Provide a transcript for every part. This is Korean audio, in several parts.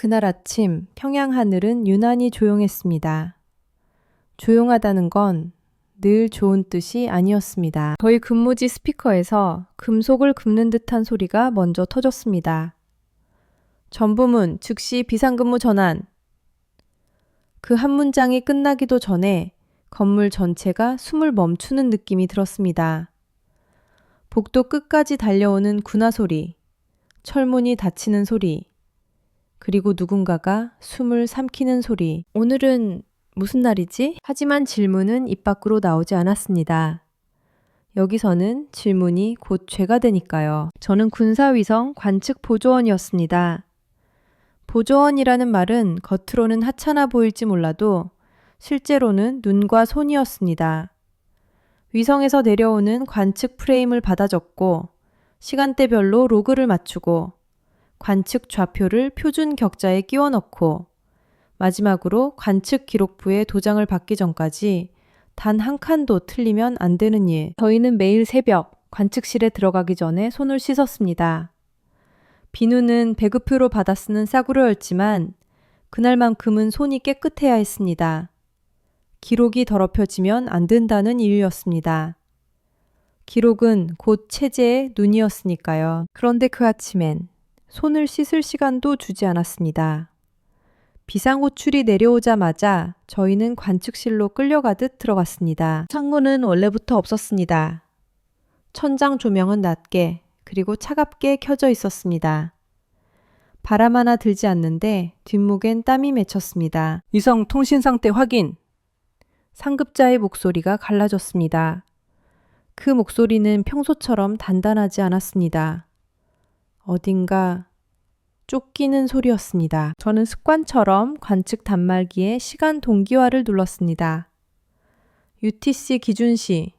그날 아침 평양 하늘은 유난히 조용했습니다. 조용하다는 건 늘 좋은 뜻이 아니었습니다. 저희 근무지 스피커에서 금속을 굽는 듯한 소리가 먼저 터졌습니다. 전부문 즉시 비상근무 전환. 그 한 문장이 끝나기도 전에 건물 전체가 숨을 멈추는 느낌이 들었습니다. 복도 끝까지 달려오는 군화 소리, 철문이 닫히는 소리, 그리고 누군가가 숨을 삼키는 소리. 오늘은 무슨 날이지? 하지만 질문은 입 밖으로 나오지 않았습니다. 여기서는 질문이 곧 죄가 되니까요. 저는 군사위성 관측 보조원이었습니다. 보조원이라는 말은 겉으로는 하찮아 보일지 몰라도 실제로는 눈과 손이었습니다. 위성에서 내려오는 관측 프레임을 받아 적고 시간대별로 로그를 맞추고 관측 좌표를 표준 격자에 끼워 넣고 마지막으로 관측 기록부에 도장을 받기 전까지 단 한 칸도 틀리면 안 되는 일. 저희는 매일 새벽 관측실에 들어가기 전에 손을 씻었습니다. 비누는 배급표로 받아 쓰는 싸구려였지만 그날만큼은 손이 깨끗해야 했습니다. 기록이 더럽혀지면 안 된다는 이유였습니다. 기록은 곧 체제의 눈이었으니까요. 그런데 그 아침엔 손을 씻을 시간도 주지 않았습니다. 비상호출이 내려오자마자 저희는 관측실로 끌려가듯 들어갔습니다. 창문은 원래부터 없었습니다. 천장 조명은 낮게 그리고 차갑게 켜져 있었습니다. 바람 하나 들지 않는데 뒷목엔 땀이 맺혔습니다. 위성 통신 상태 확인! 상급자의 목소리가 갈라졌습니다. 그 목소리는 평소처럼 단단하지 않았습니다. 어딘가 쫓기는 소리였습니다. 저는 습관처럼 관측 단말기에 시간 동기화를 눌렀습니다. UTC 기준시,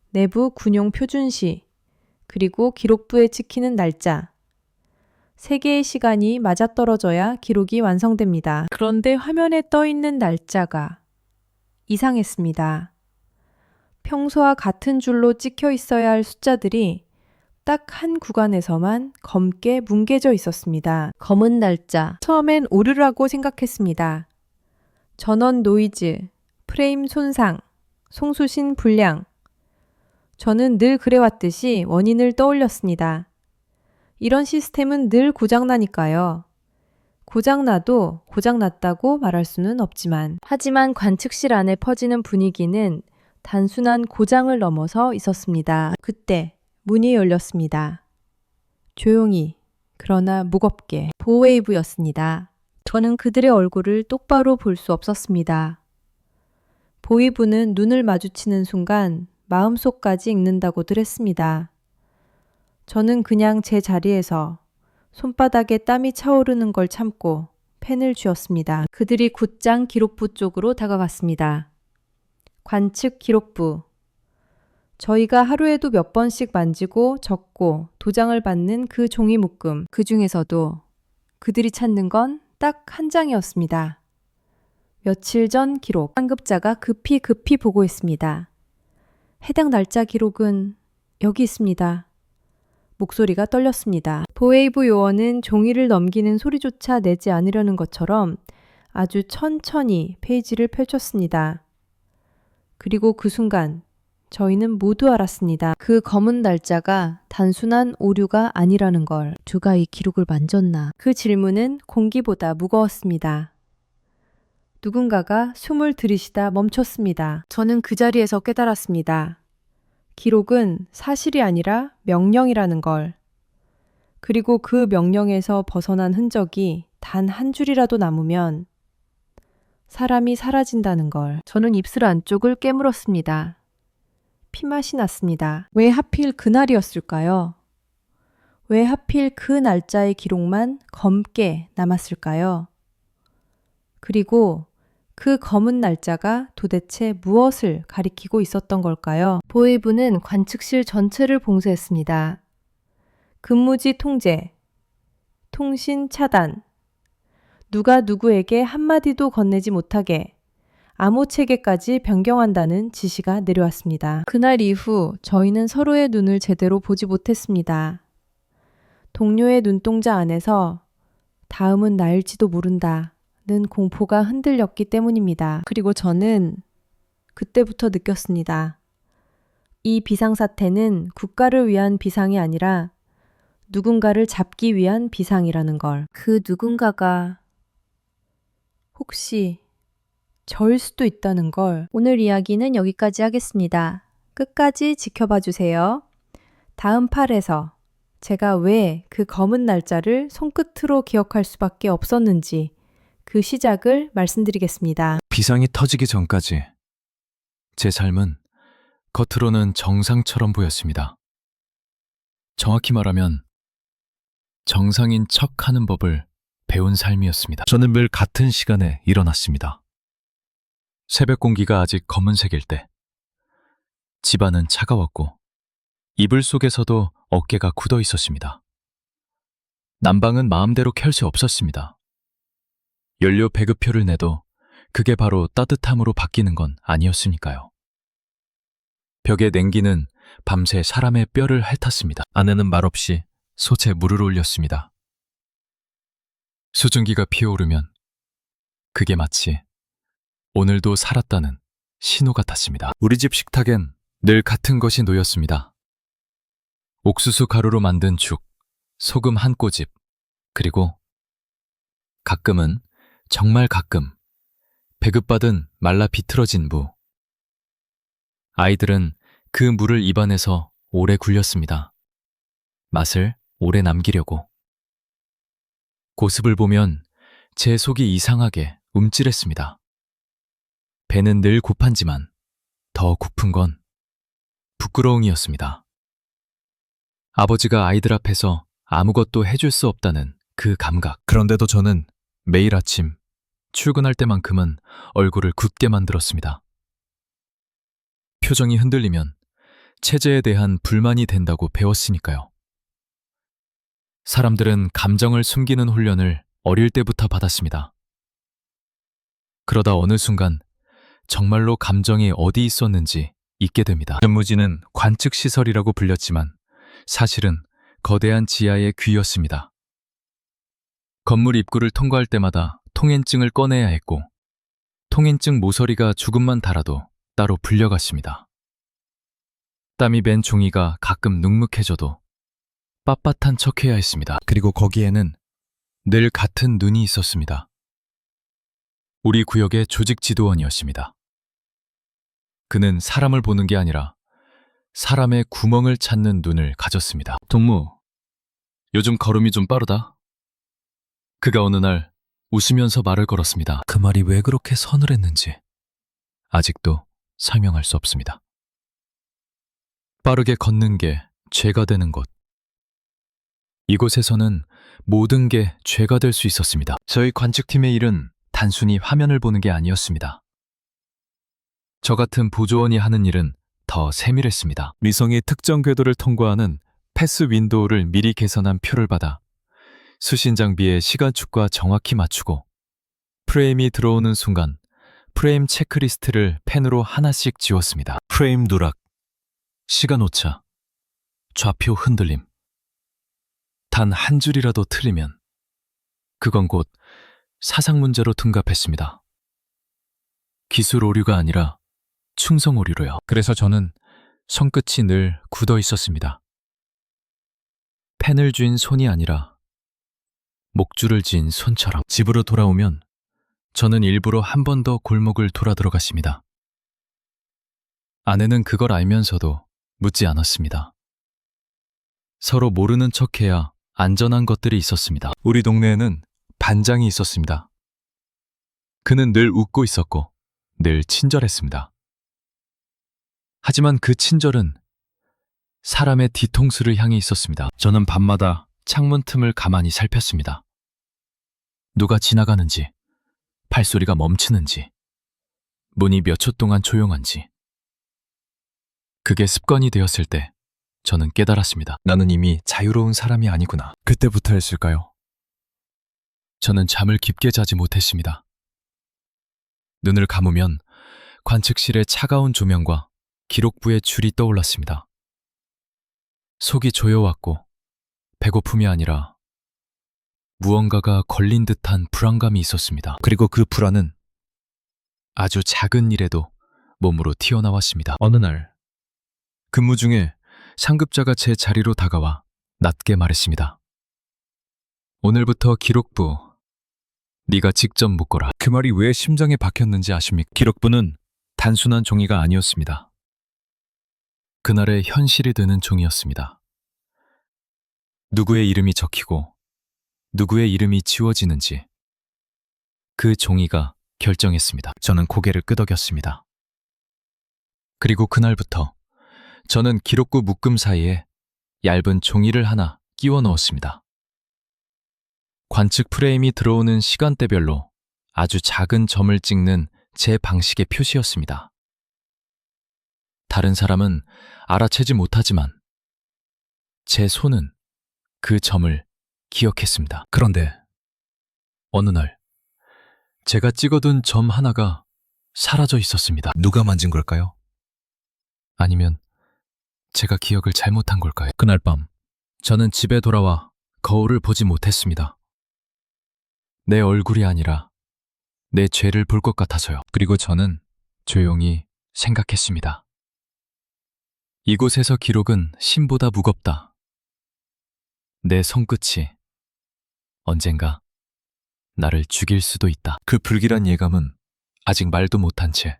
내부 군용 표준시, 그리고 기록부에 찍히는 날짜. 세 개의 시간이 맞아떨어져야 기록이 완성됩니다. 그런데 화면에 떠 있는 날짜가 이상했습니다. 평소와 같은 줄로 찍혀 있어야 할 숫자들이 딱 한 구간에서만 검게 뭉개져 있었습니다. 검은 날짜. 처음엔 오류라고 생각했습니다. 전원 노이즈, 프레임 손상, 송수신 불량. 저는 늘 그래왔듯이 원인을 떠올렸습니다. 이런 시스템은 늘 고장나니까요. 고장나도 고장났다고 말할 수는 없지만. 하지만 관측실 안에 퍼지는 분위기는 단순한 고장을 넘어서 있었습니다. 그때 문이 열렸습니다. 조용히, 그러나 무겁게. 보웨이브였습니다. 저는 그들의 얼굴을 똑바로 볼 수 없었습니다. 보이브는 눈을 마주치는 순간 마음속까지 읽는다고들 했습니다. 저는 그냥 제 자리에서 손바닥에 땀이 차오르는 걸 참고 펜을 쥐었습니다. 그들이 곧장 기록부 쪽으로 다가갔습니다. 관측 기록부. 저희가 하루에도 몇 번씩 만지고 적고 도장을 받는 그 종이 묶음. 그 중에서도 그들이 찾는 건 딱 한 장이었습니다. 며칠 전 기록. 상급자가 급히 보고 있습니다. 해당 날짜 기록은 여기 있습니다. 목소리가 떨렸습니다. 보웨이브 요원은 종이를 넘기는 소리조차 내지 않으려는 것처럼 아주 천천히 페이지를 펼쳤습니다. 그리고 그 순간 저희는 모두 알았습니다. 그 검은 날짜가 단순한 오류가 아니라는 걸. 누가 이 기록을 만졌나? 그 질문은 공기보다 무거웠습니다. 누군가가 숨을 들이쉬다 멈췄습니다. 저는 그 자리에서 깨달았습니다. 기록은 사실이 아니라 명령이라는 걸. 그리고 그 명령에서 벗어난 흔적이 단 한 줄이라도 남으면 사람이 사라진다는 걸. 저는 입술 안쪽을 깨물었습니다. 피맛이 났습니다. 왜 하필 그날이었을까요? 왜 하필 그 날짜의 기록만 검게 남았을까요? 그리고 그 검은 날짜가 도대체 무엇을 가리키고 있었던 걸까요? 보웨이브는 관측실 전체를 봉쇄했습니다. 근무지 통제, 통신 차단, 누가 누구에게 한마디도 건네지 못하게 암호 체계까지 변경한다는 지시가 내려왔습니다. 그날 이후 저희는 서로의 눈을 제대로 보지 못했습니다. 동료의 눈동자 안에서 다음은 나일지도 모른다는 공포가 흔들렸기 때문입니다. 그리고 저는 그때부터 느꼈습니다. 이 비상사태는 국가를 위한 비상이 아니라 누군가를 잡기 위한 비상이라는 걸. 그 누군가가 혹시 저일 수도 있다는 걸. 오늘 이야기는 여기까지 하겠습니다. 끝까지 지켜봐 주세요. 다음 팔에서 제가 왜 그 검은 날짜를 손끝으로 기억할 수밖에 없었는지 그 시작을 말씀드리겠습니다. 비상이 터지기 전까지 제 삶은 겉으로는 정상처럼 보였습니다. 정확히 말하면 정상인 척 하는 법을 배운 삶이었습니다. 저는 늘 같은 시간에 일어났습니다. 새벽 공기가 아직 검은색일 때, 집안은 차가웠고 이불 속에서도 어깨가 굳어 있었습니다. 난방은 마음대로 켤 수 없었습니다. 연료 배급표를 내도 그게 바로 따뜻함으로 바뀌는 건 아니었으니까요. 벽에 냉기는 밤새 사람의 뼈를 핥았습니다. 아내는 말없이 솥에 물을 올렸습니다. 수증기가 피어오르면 그게 마치 오늘도 살았다는 신호 같았습니다. 우리 집 식탁엔 늘 같은 것이 놓였습니다. 옥수수 가루로 만든 죽, 소금 한 꼬집, 그리고 가끔은, 정말 가끔, 배급받은 말라 비틀어진 무. 아이들은 그 물을 입안에서 오래 굴렸습니다. 맛을 오래 남기려고. 고습을 보면 제 속이 이상하게 움찔했습니다. 배는 늘 고판지만 더 고픈 건 부끄러움이었습니다. 아버지가 아이들 앞에서 아무것도 해줄 수 없다는 그 감각. 그런데도 저는 매일 아침 출근할 때만큼은 얼굴을 굳게 만들었습니다. 표정이 흔들리면 체제에 대한 불만이 된다고 배웠으니까요. 사람들은 감정을 숨기는 훈련을 어릴 때부터 받았습니다. 그러다 어느 순간 정말로 감정이 어디 있었는지 잊게 됩니다. 전무지는 관측시설이라고 불렸지만 사실은 거대한 지하의 귀였습니다. 건물 입구를 통과할 때마다 통행증을 꺼내야 했고 통행증 모서리가 조금만 닳아도 따로 불려갔습니다. 땀이 밴 종이가 가끔 눅눅해져도 빳빳한 척해야 했습니다. 그리고 거기에는 늘 같은 눈이 있었습니다. 우리 구역의 조직 지도원이었습니다. 그는 사람을 보는 게 아니라 사람의 구멍을 찾는 눈을 가졌습니다. 동무, 요즘 걸음이 좀 빠르다. 그가 어느 날 웃으면서 말을 걸었습니다. 그 말이 왜 그렇게 서늘했는지 아직도 설명할 수 없습니다. 빠르게 걷는 게 죄가 되는 곳. 이곳에서는 모든 게 죄가 될 수 있었습니다. 저희 관측팀의 일은 단순히 화면을 보는 게 아니었습니다. 저 같은 보조원이 하는 일은 더 세밀했습니다. 위성이 특정 궤도를 통과하는 패스 윈도우를 미리 계산한 표를 받아 수신 장비의 시간축과 정확히 맞추고 프레임이 들어오는 순간 프레임 체크리스트를 펜으로 하나씩 지웠습니다. 프레임 누락, 시간 오차, 좌표 흔들림. 단 한 줄이라도 틀리면 그건 곧 사상 문제로 둔갑했습니다. 기술 오류가 아니라 충성 오류로요. 그래서 저는 손끝이 늘 굳어 있었습니다. 펜을 쥔 손이 아니라 목줄을 쥔 손처럼. 집으로 돌아오면 저는 일부러 한 번 더 골목을 돌아 들어갔습니다. 아내는 그걸 알면서도 묻지 않았습니다. 서로 모르는 척해야 안전한 것들이 있었습니다. 우리 동네에는 반장이 있었습니다. 그는 늘 웃고 있었고 늘 친절했습니다. 하지만 그 친절은 사람의 뒤통수를 향해 있었습니다. 저는 밤마다 창문 틈을 가만히 살폈습니다. 누가 지나가는지, 발소리가 멈추는지, 문이 몇 초 동안 조용한지. 그게 습관이 되었을 때 저는 깨달았습니다. 나는 이미 자유로운 사람이 아니구나. 그때부터였을까요? 저는 잠을 깊게 자지 못했습니다. 눈을 감으면 관측실의 차가운 조명과 기록부의 줄이 떠올랐습니다. 속이 조여왔고 배고픔이 아니라 무언가가 걸린 듯한 불안감이 있었습니다. 그리고 그 불안은 아주 작은 일에도 몸으로 튀어나왔습니다. 어느 날 근무 중에 상급자가 제 자리로 다가와 낮게 말했습니다. 오늘부터 기록부 네가 직접 묶어라. 그 말이 왜 심장에 박혔는지 아십니까? 기록부는 단순한 종이가 아니었습니다. 그날의 현실이 되는 종이였습니다. 누구의 이름이 적히고 누구의 이름이 지워지는지 그 종이가 결정했습니다. 저는 고개를 끄덕였습니다. 그리고 그날부터 저는 기록부 묶음 사이에 얇은 종이를 하나 끼워 넣었습니다. 관측 프레임이 들어오는 시간대별로 아주 작은 점을 찍는 제 방식의 표시였습니다. 다른 사람은 알아채지 못하지만 제 손은 그 점을 기억했습니다. 그런데 어느 날 제가 찍어둔 점 하나가 사라져 있었습니다. 누가 만진 걸까요? 아니면 제가 기억을 잘못한 걸까요? 그날 밤 저는 집에 돌아와 거울을 보지 못했습니다. 내 얼굴이 아니라 내 죄를 볼 것 같아서요. 그리고 저는 조용히 생각했습니다. 이곳에서 기록은 신보다 무겁다. 내 손끝이 언젠가 나를 죽일 수도 있다. 그 불길한 예감은 아직 말도 못한 채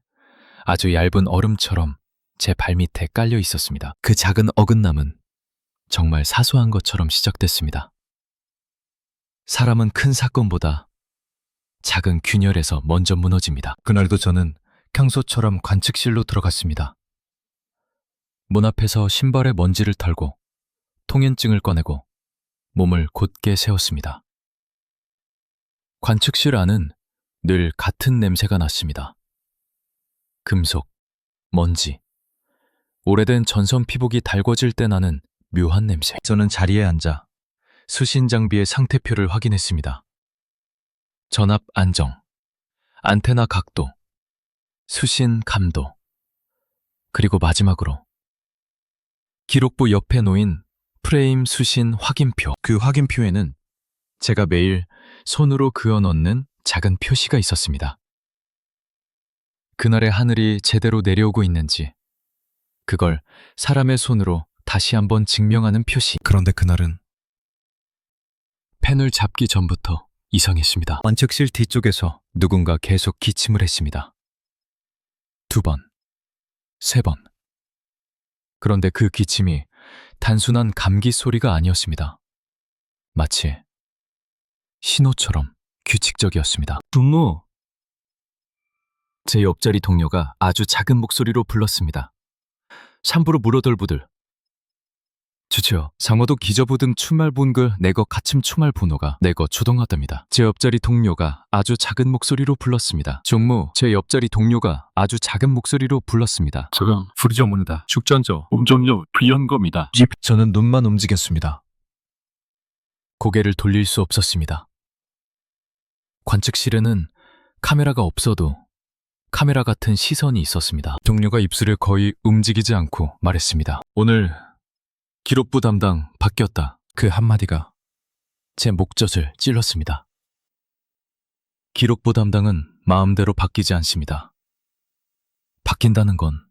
아주 얇은 얼음처럼 제 발밑에 깔려 있었습니다. 그 작은 어긋남은 정말 사소한 것처럼 시작됐습니다. 사람은 큰 사건보다 작은 균열에서 먼저 무너집니다. 그날도 저는 평소처럼 관측실로 들어갔습니다. 문 앞에서 신발의 먼지를 털고 통행증을 꺼내고 몸을 곧게 세웠습니다. 관측실 안은 늘 같은 냄새가 났습니다. 금속, 먼지, 오래된 전선 피복이 달궈질 때 나는 묘한 냄새. 저는 자리에 앉아 수신 장비의 상태표를 확인했습니다. 전압 안정, 안테나 각도, 수신 감도, 그리고 마지막으로 기록부 옆에 놓인 프레임 수신 확인표. 그 확인표에는 제가 매일 손으로 그어 넣는 작은 표시가 있었습니다. 그날의 하늘이 제대로 내려오고 있는지, 그걸 사람의 손으로 다시 한번 증명하는 표시. 그런데 그날은 펜을 잡기 전부터 이상했습니다. 관측실 뒤쪽에서 누군가 계속 기침을 했습니다. 2번, 3번. 그런데 그 기침이 단순한 감기 소리가 아니었습니다. 마치 신호처럼 규칙적이었습니다. 분무! 제 옆자리 동료가 아주 작은 목소리로 불렀습니다. 삼부로 물어돌부들. 주치요, 상어도 기저부등 추말본글 내거 가침 추말 번호가 내거 초동하답니다. 제 옆자리 동료가 아주 작은 목소리로 불렀습니다. 종무, 제 옆자리 동료가 아주 작은 목소리로 불렀습니다. 저건 프리저문이다. 축전조, 음종료, 비연금이다. 저는 눈만 움직였습니다. 고개를 돌릴 수 없었습니다. 관측실에는 카메라가 없어도 카메라 같은 시선이 있었습니다. 동료가 입술을 거의 움직이지 않고 말했습니다. 오늘 기록부 담당 바뀌었다. 그 한마디가 제 목젖을 찔렀습니다. 기록부 담당은 마음대로 바뀌지 않습니다. 바뀐다는 건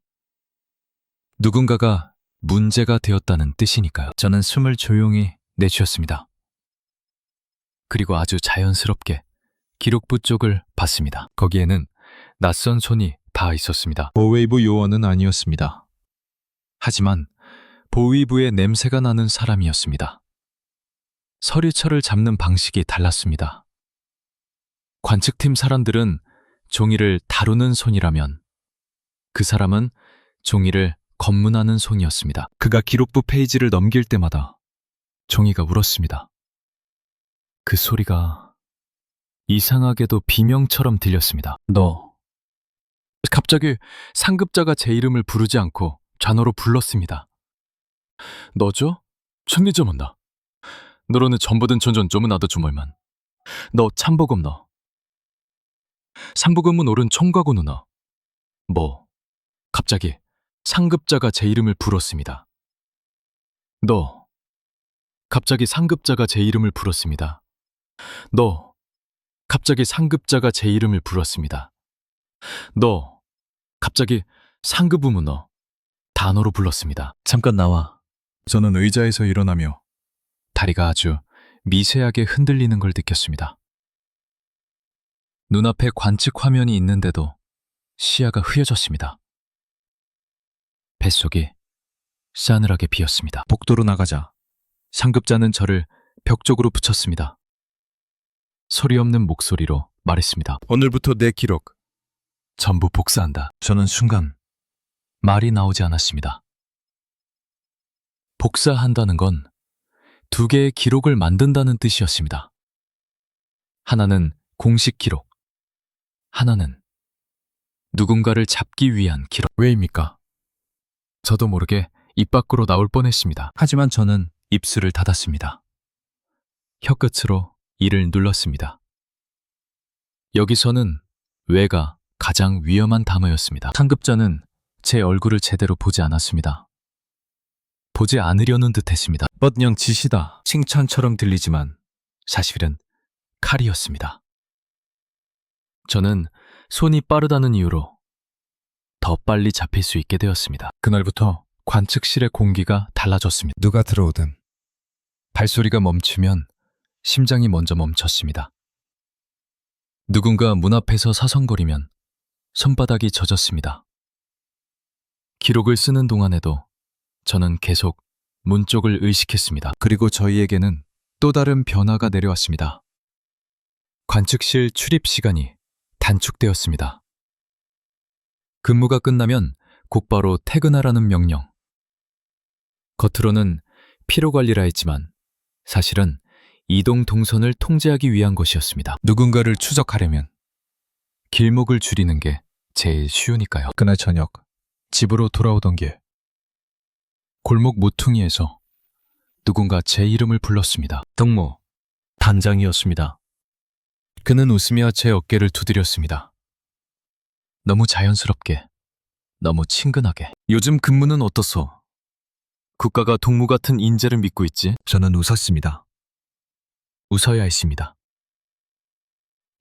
누군가가 문제가 되었다는 뜻이니까요. 저는 숨을 조용히 내쉬었습니다. 그리고 아주 자연스럽게 기록부 쪽을 봤습니다. 거기에는 낯선 손이 닿아 있었습니다. 보웨이브 요원은 아니었습니다. 하지만 보위부의 냄새가 나는 사람이었습니다. 서류철을 잡는 방식이 달랐습니다. 관측팀 사람들은 종이를 다루는 손이라면 그 사람은 종이를 검문하는 손이었습니다. 그가 기록부 페이지를 넘길 때마다 종이가 울었습니다. 그 소리가 이상하게도 비명처럼 들렸습니다. 너. 갑자기 상급자가 제 이름을 부르지 않고 좌노로 불렀습니다. 너죠? 천리점한다. 너로는 전부든 전전 나도 주말만. 너 참보금 너. 상보금은 오른 총각고 누나. 뭐. 갑자기 상급자가 제 이름을 불었습니다. 너. 갑자기 상급자가 제 이름을 불었습니다. 너, 갑자기 상급자가 제 이름을 불렀습니다. 너, 갑자기 상급 의문어, 단어로 불렀습니다. 잠깐 나와. 저는 의자에서 일어나며 다리가 아주 미세하게 흔들리는 걸 느꼈습니다. 눈앞에 관측 화면이 있는데도 시야가 흐려졌습니다. 뱃속이 싸늘하게 비었습니다. 복도로 나가자 상급자는 저를 벽 쪽으로 붙였습니다. 소리 없는 목소리로 말했습니다. 오늘부터 내 기록. 전부 복사한다. 저는 순간 말이 나오지 않았습니다. 복사한다는 건 두 개의 기록을 만든다는 뜻이었습니다. 하나는 공식 기록, 하나는 누군가를 잡기 위한 기록. 왜입니까? 저도 모르게 입 밖으로 나올 뻔했습니다. 하지만 저는 입술을 닫았습니다. 혀끝으로 이를 눌렀습니다. 여기서는 왜가 가장 위험한 단어였습니다. 상급자는 제 얼굴을 제대로 보지 않았습니다. 보지 않으려는 듯 했습니다. 뻗냥 짓이다. 칭찬처럼 들리지만 사실은 칼이었습니다. 저는 손이 빠르다는 이유로 더 빨리 잡힐 수 있게 되었습니다. 그날부터 관측실의 공기가 달라졌습니다. 누가 들어오든 발소리가 멈추면 심장이 먼저 멈췄습니다. 누군가 문 앞에서 사성거리면 손바닥이 젖었습니다. 기록을 쓰는 동안에도 저는 계속 문 쪽을 의식했습니다. 그리고 저희에게는 또 다른 변화가 내려왔습니다. 관측실 출입 시간이 단축되었습니다. 근무가 끝나면 곧바로 퇴근하라는 명령. 겉으로는 피로관리라 했지만 사실은 이동 동선을 통제하기 위한 것이었습니다. 누군가를 추적하려면 길목을 줄이는 게 제일 쉬우니까요. 그날 저녁 집으로 돌아오던 길 골목 모퉁이에서 누군가 제 이름을 불렀습니다. 덕모, 단장이었습니다. 그는 웃으며 제 어깨를 두드렸습니다. 너무 자연스럽게, 너무 친근하게. 요즘 근무는 어떻소? 국가가 동무 같은 인재를 믿고 있지? 저는 웃었습니다. 웃어야 했습니다.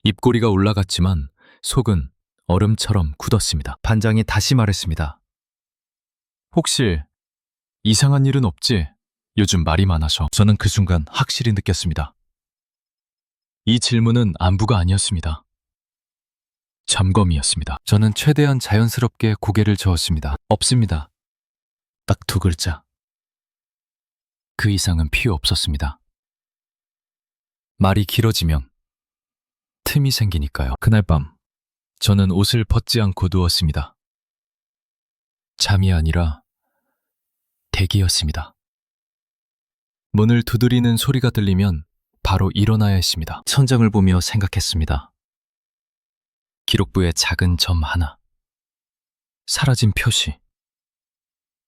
입꼬리가 올라갔지만 속은 얼음처럼 굳었습니다. 반장이 다시 말했습니다. 혹시 이상한 일은 없지? 요즘 말이 많아서. 저는 그 순간 확실히 느꼈습니다. 이 질문은 안부가 아니었습니다. 점검이었습니다. 저는 최대한 자연스럽게 고개를 저었습니다. 없습니다. 딱 두 글자. 그 이상은 필요 없었습니다. 말이 길어지면 틈이 생기니까요. 그날 밤 저는 옷을 벗지 않고 누웠습니다. 잠이 아니라 대기였습니다. 문을 두드리는 소리가 들리면 바로 일어나야 했습니다. 천장을 보며 생각했습니다. 기록부에 작은 점 하나, 사라진 표시,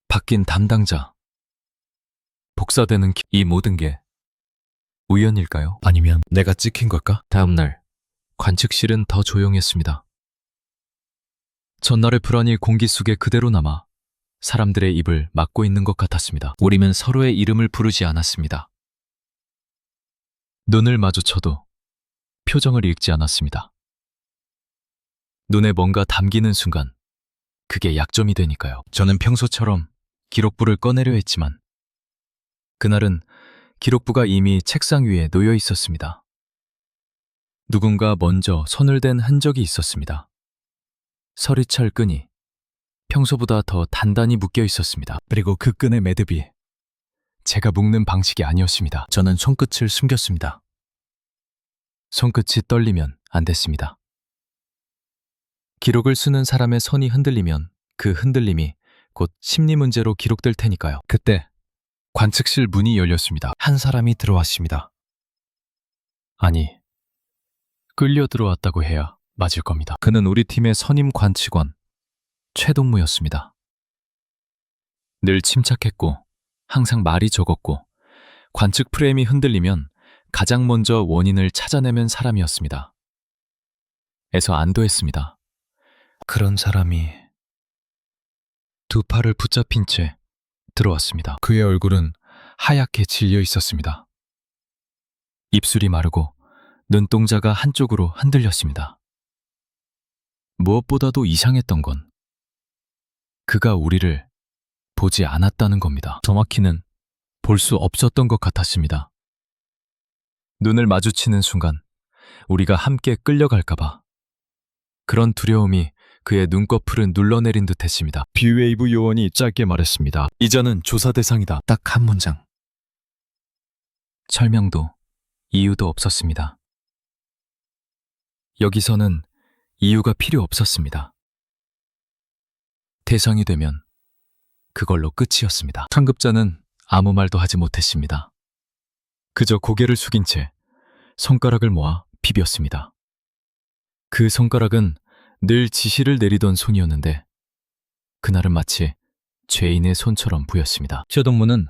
바뀐 담당자, 복사되는 이 모든 게 우연일까요? 아니면 내가 찍힌 걸까? 다음 날 관측실은 더 조용했습니다. 전날의 불안이 공기 속에 그대로 남아 사람들의 입을 막고 있는 것 같았습니다. 우리는 서로의 이름을 부르지 않았습니다. 눈을 마주쳐도 표정을 읽지 않았습니다. 눈에 뭔가 담기는 순간 그게 약점이 되니까요. 저는 평소처럼 기록부를 꺼내려 했지만 그날은 기록부가 이미 책상 위에 놓여 있었습니다. 누군가 먼저 손을 댄 흔적이 있었습니다. 서리철 끈이 평소보다 더 단단히 묶여 있었습니다. 그리고 그 끈의 매듭이 제가 묶는 방식이 아니었습니다. 저는 손끝을 숨겼습니다. 손끝이 떨리면 안 됐습니다. 기록을 쓰는 사람의 손이 흔들리면 그 흔들림이 곧 심리 문제로 기록될 테니까요. 그때 관측실 문이 열렸습니다. 한 사람이 들어왔습니다. 아니, 끌려 들어왔다고 해야 맞을 겁니다. 그는 우리 팀의 선임 관측원 최동무였습니다. 늘 침착했고 항상 말이 적었고 관측 프레임이 흔들리면 가장 먼저 원인을 찾아내는 사람이었습니다. 에서 안도했습니다. 그런 사람이 두 팔을 붙잡힌 채 들어왔습니다. 그의 얼굴은 하얗게 질려 있었습니다. 입술이 마르고 눈동자가 한쪽으로 흔들렸습니다. 무엇보다도 이상했던 건 그가 우리를 보지 않았다는 겁니다. 정확히는 볼 수 없었던 것 같았습니다. 눈을 마주치는 순간 우리가 함께 끌려갈까봐 그런 두려움이 그의 눈꺼풀을 눌러내린 듯 했습니다. 비웨이브 요원이 짧게 말했습니다. 이자는 조사 대상이다. 딱 한 문장. 설명도 이유도 없었습니다. 여기서는 이유가 필요 없었습니다. 대상이 되면 그걸로 끝이었습니다. 상급자는 아무 말도 하지 못했습니다. 그저 고개를 숙인 채 손가락을 모아 비볐습니다. 그 손가락은 늘 지시를 내리던 손이었는데 그날은 마치 죄인의 손처럼 보였습니다. 최동무는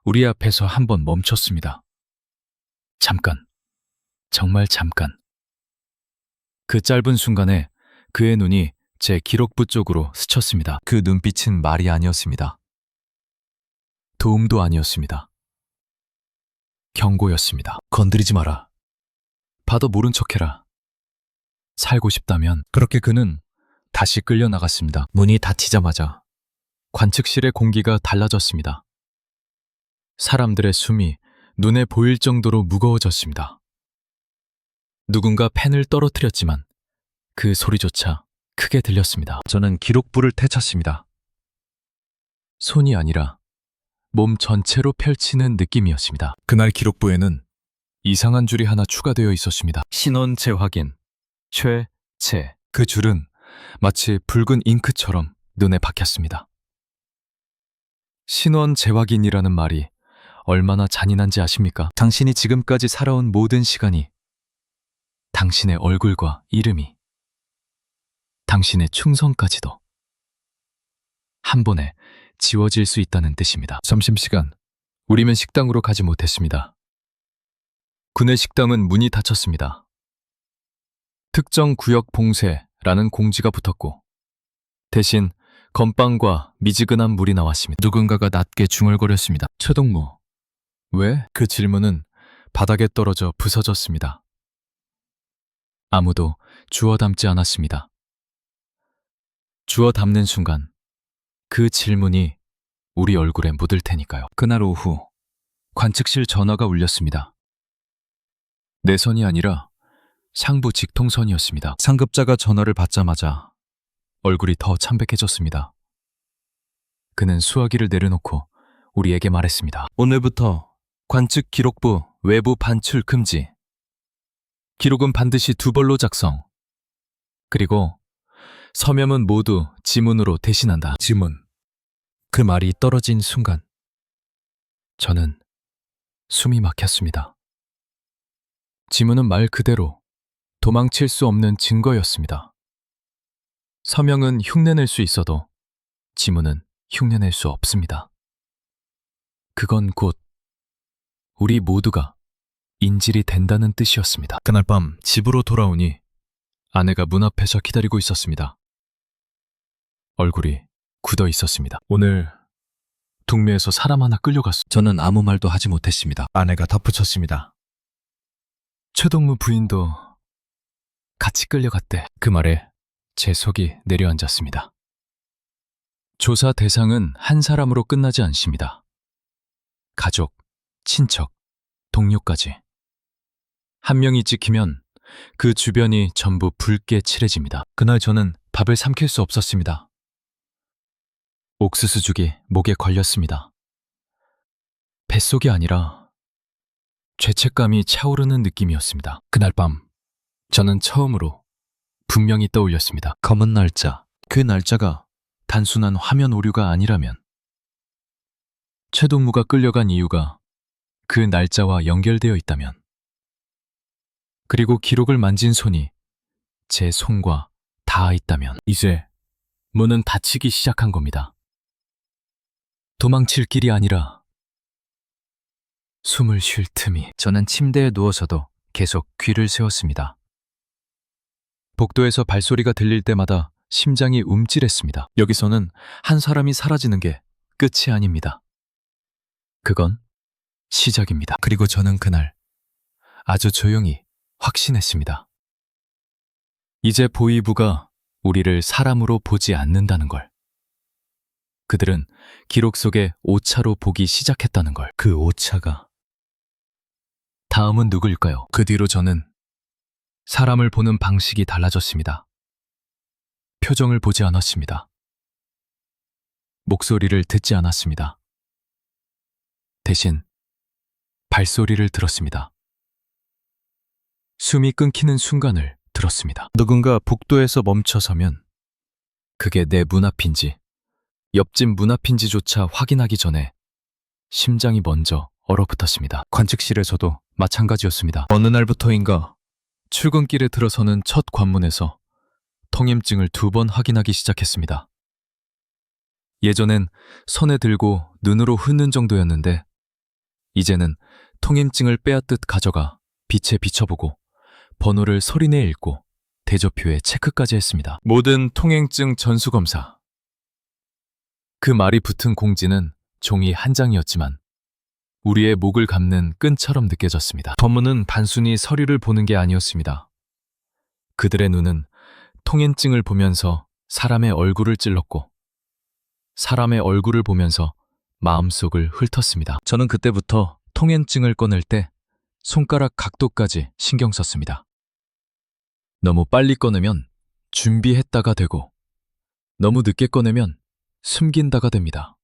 우리 앞에서 한번 멈췄습니다. 잠깐, 정말 잠깐. 그 짧은 순간에 그의 눈이 제 기록부 쪽으로 스쳤습니다. 그 눈빛은 말이 아니었습니다. 도움도 아니었습니다. 경고였습니다. 건드리지 마라. 봐도 모른 척해라. 살고 싶다면. 그렇게 그는 다시 끌려 나갔습니다. 문이 닫히자마자 관측실의 공기가 달라졌습니다. 사람들의 숨이 눈에 보일 정도로 무거워졌습니다. 누군가 펜을 떨어뜨렸지만 그 소리조차 크게 들렸습니다. 저는 기록부를 되찾습니다. 손이 아니라 몸 전체로 펼치는 느낌이었습니다. 그날 기록부에는 이상한 줄이 하나 추가되어 있었습니다. 신원 재확인, 최재. 그 줄은 마치 붉은 잉크처럼 눈에 박혔습니다. 신원 재확인이라는 말이 얼마나 잔인한지 아십니까? 당신이 지금까지 살아온 모든 시간이, 당신의 얼굴과 이름이, 당신의 충성까지도 한 번에 지워질 수 있다는 뜻입니다. 점심시간, 우리는 식당으로 가지 못했습니다. 군의 식당은 문이 닫혔습니다. 특정 구역 봉쇄라는 공지가 붙었고 대신 건빵과 미지근한 물이 나왔습니다. 누군가가 낮게 중얼거렸습니다. 최동무, 왜? 그 질문은 바닥에 떨어져 부서졌습니다. 아무도 주워 담지 않았습니다. 주워 담는 순간 그 질문이 우리 얼굴에 묻을 테니까요. 그날 오후 관측실 전화가 울렸습니다. 내 선이 아니라 상부 직통선이었습니다. 상급자가 전화를 받자마자 얼굴이 더 창백해졌습니다. 그는 수화기를 내려놓고 우리에게 말했습니다. 오늘부터 관측 기록부 외부 반출 금지. 기록은 반드시 두 벌로 작성. 그리고 서명은 모두 지문으로 대신한다. 지문. 그 말이 떨어진 순간 저는 숨이 막혔습니다. 지문은 말 그대로 도망칠 수 없는 증거였습니다. 서명은 흉내낼 수 있어도 지문은 흉내낼 수 없습니다. 그건 곧 우리 모두가 인질이 된다는 뜻이었습니다. 그날 밤 집으로 돌아오니 아내가 문 앞에서 기다리고 있었습니다. 얼굴이 굳어 있었습니다. 오늘 동묘에서 사람 하나 끌려갔어. 저는 아무 말도 하지 못했습니다. 아내가 덧붙였습니다. 최동무 부인도 같이 끌려갔대. 그 말에 제 속이 내려앉았습니다. 조사 대상은 한 사람으로 끝나지 않습니다. 가족, 친척, 동료까지. 한 명이 찍히면 그 주변이 전부 붉게 칠해집니다. 그날 저는 밥을 삼킬 수 없었습니다. 옥수수죽이 목에 걸렸습니다. 뱃속이 아니라 죄책감이 차오르는 느낌이었습니다. 그날 밤 저는 처음으로 분명히 떠올렸습니다. 검은 날짜. 그 날짜가 단순한 화면 오류가 아니라면 최동무가 끌려간 이유가 그 날짜와 연결되어 있다면, 그리고 기록을 만진 손이 제 손과 닿아 있다면 이제 문은 닫히기 시작한 겁니다. 도망칠 길이 아니라 숨을 쉴 틈이. 저는 침대에 누워서도 계속 귀를 세웠습니다. 복도에서 발소리가 들릴 때마다 심장이 움찔했습니다. 여기서는 한 사람이 사라지는 게 끝이 아닙니다. 그건 시작입니다. 그리고 저는 그날 아주 조용히 확신했습니다. 이제 보이부가 우리를 사람으로 보지 않는다는 걸. 그들은 기록 속에 오차로 보기 시작했다는 걸. 그 오차가 다음은 누구일까요? 그 뒤로 저는 사람을 보는 방식이 달라졌습니다. 표정을 보지 않았습니다. 목소리를 듣지 않았습니다. 대신 발소리를 들었습니다. 숨이 끊기는 순간을 들었습니다. 누군가 복도에서 멈춰서면 그게 내 문 앞인지 옆집 문 앞인지조차 확인하기 전에 심장이 먼저 얼어붙었습니다. 관측실에서도 마찬가지였습니다. 어느 날부터인가 출근길에 들어서는 첫 관문에서 통행증을 2번 확인하기 시작했습니다. 예전엔 손에 들고 눈으로 훑는 정도였는데 이제는 통행증을 빼앗듯 가져가 빛에 비춰보고 번호를 소리내 읽고 대조표에 체크까지 했습니다. 모든 통행증 전수검사. 그 말이 붙은 공지는 종이 한 장이었지만 우리의 목을 감는 끈처럼 느껴졌습니다. 법무는 단순히 서류를 보는 게 아니었습니다. 그들의 눈은 통행증을 보면서 사람의 얼굴을 찔렀고 사람의 얼굴을 보면서 마음속을 훑었습니다. 저는 그때부터 통행증을 꺼낼 때 손가락 각도까지 신경 썼습니다. 너무 빨리 꺼내면 준비했다가 되고 너무 늦게 꺼내면 숨긴다가 됩니다.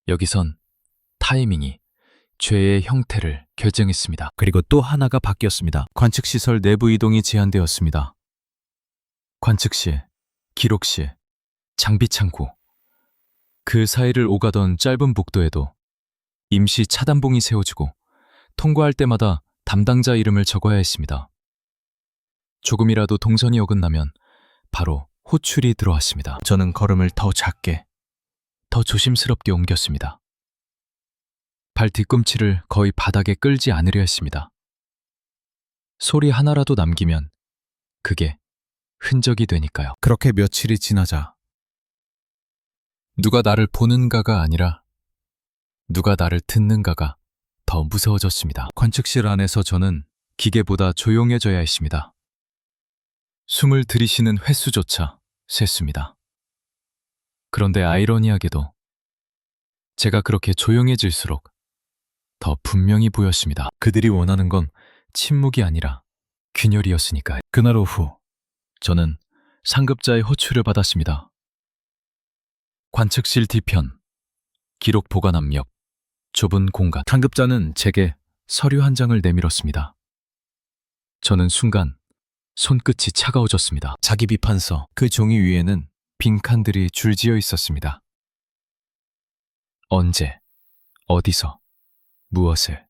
여기선 타이밍이 죄의 형태를 결정했습니다. 그리고 또 하나가 바뀌었습니다. 관측시설 내부 이동이 제한되었습니다. 관측실, 기록실, 장비창고, 그 사이를 오가던 짧은 복도에도 임시 차단봉이 세워지고 통과할 때마다 담당자 이름을 적어야 했습니다. 조금이라도 동선이 어긋나면 바로 호출이 들어왔습니다. 저는 걸음을 더 작게, 더 조심스럽게 옮겼습니다. 발 뒤꿈치를 거의 바닥에 끌지 않으려 했습니다. 소리 하나라도 남기면 그게 흔적이 되니까요. 그렇게 며칠이 지나자 누가 나를 보는가가 아니라 누가 나를 듣는가가 더 무서워졌습니다. 관측실 안에서 저는 기계보다 조용해져야 했습니다. 숨을 들이쉬는 횟수조차 셌습니다. 그런데 아이러니하게도 제가 그렇게 조용해질수록 더 분명히 보였습니다. 그들이 원하는 건 침묵이 아니라 균열이었으니까요. 그날 오후 저는 상급자의 호출을 받았습니다. 관측실 뒤편, 기록 보관 압력, 좁은 공간. 상급자는 제게 서류 한 장을 내밀었습니다. 저는 순간 손끝이 차가워졌습니다. 자기 비판서, 그 종이 위에는 빈칸들이 줄지어 있었습니다. 언제, 어디서, 무엇을,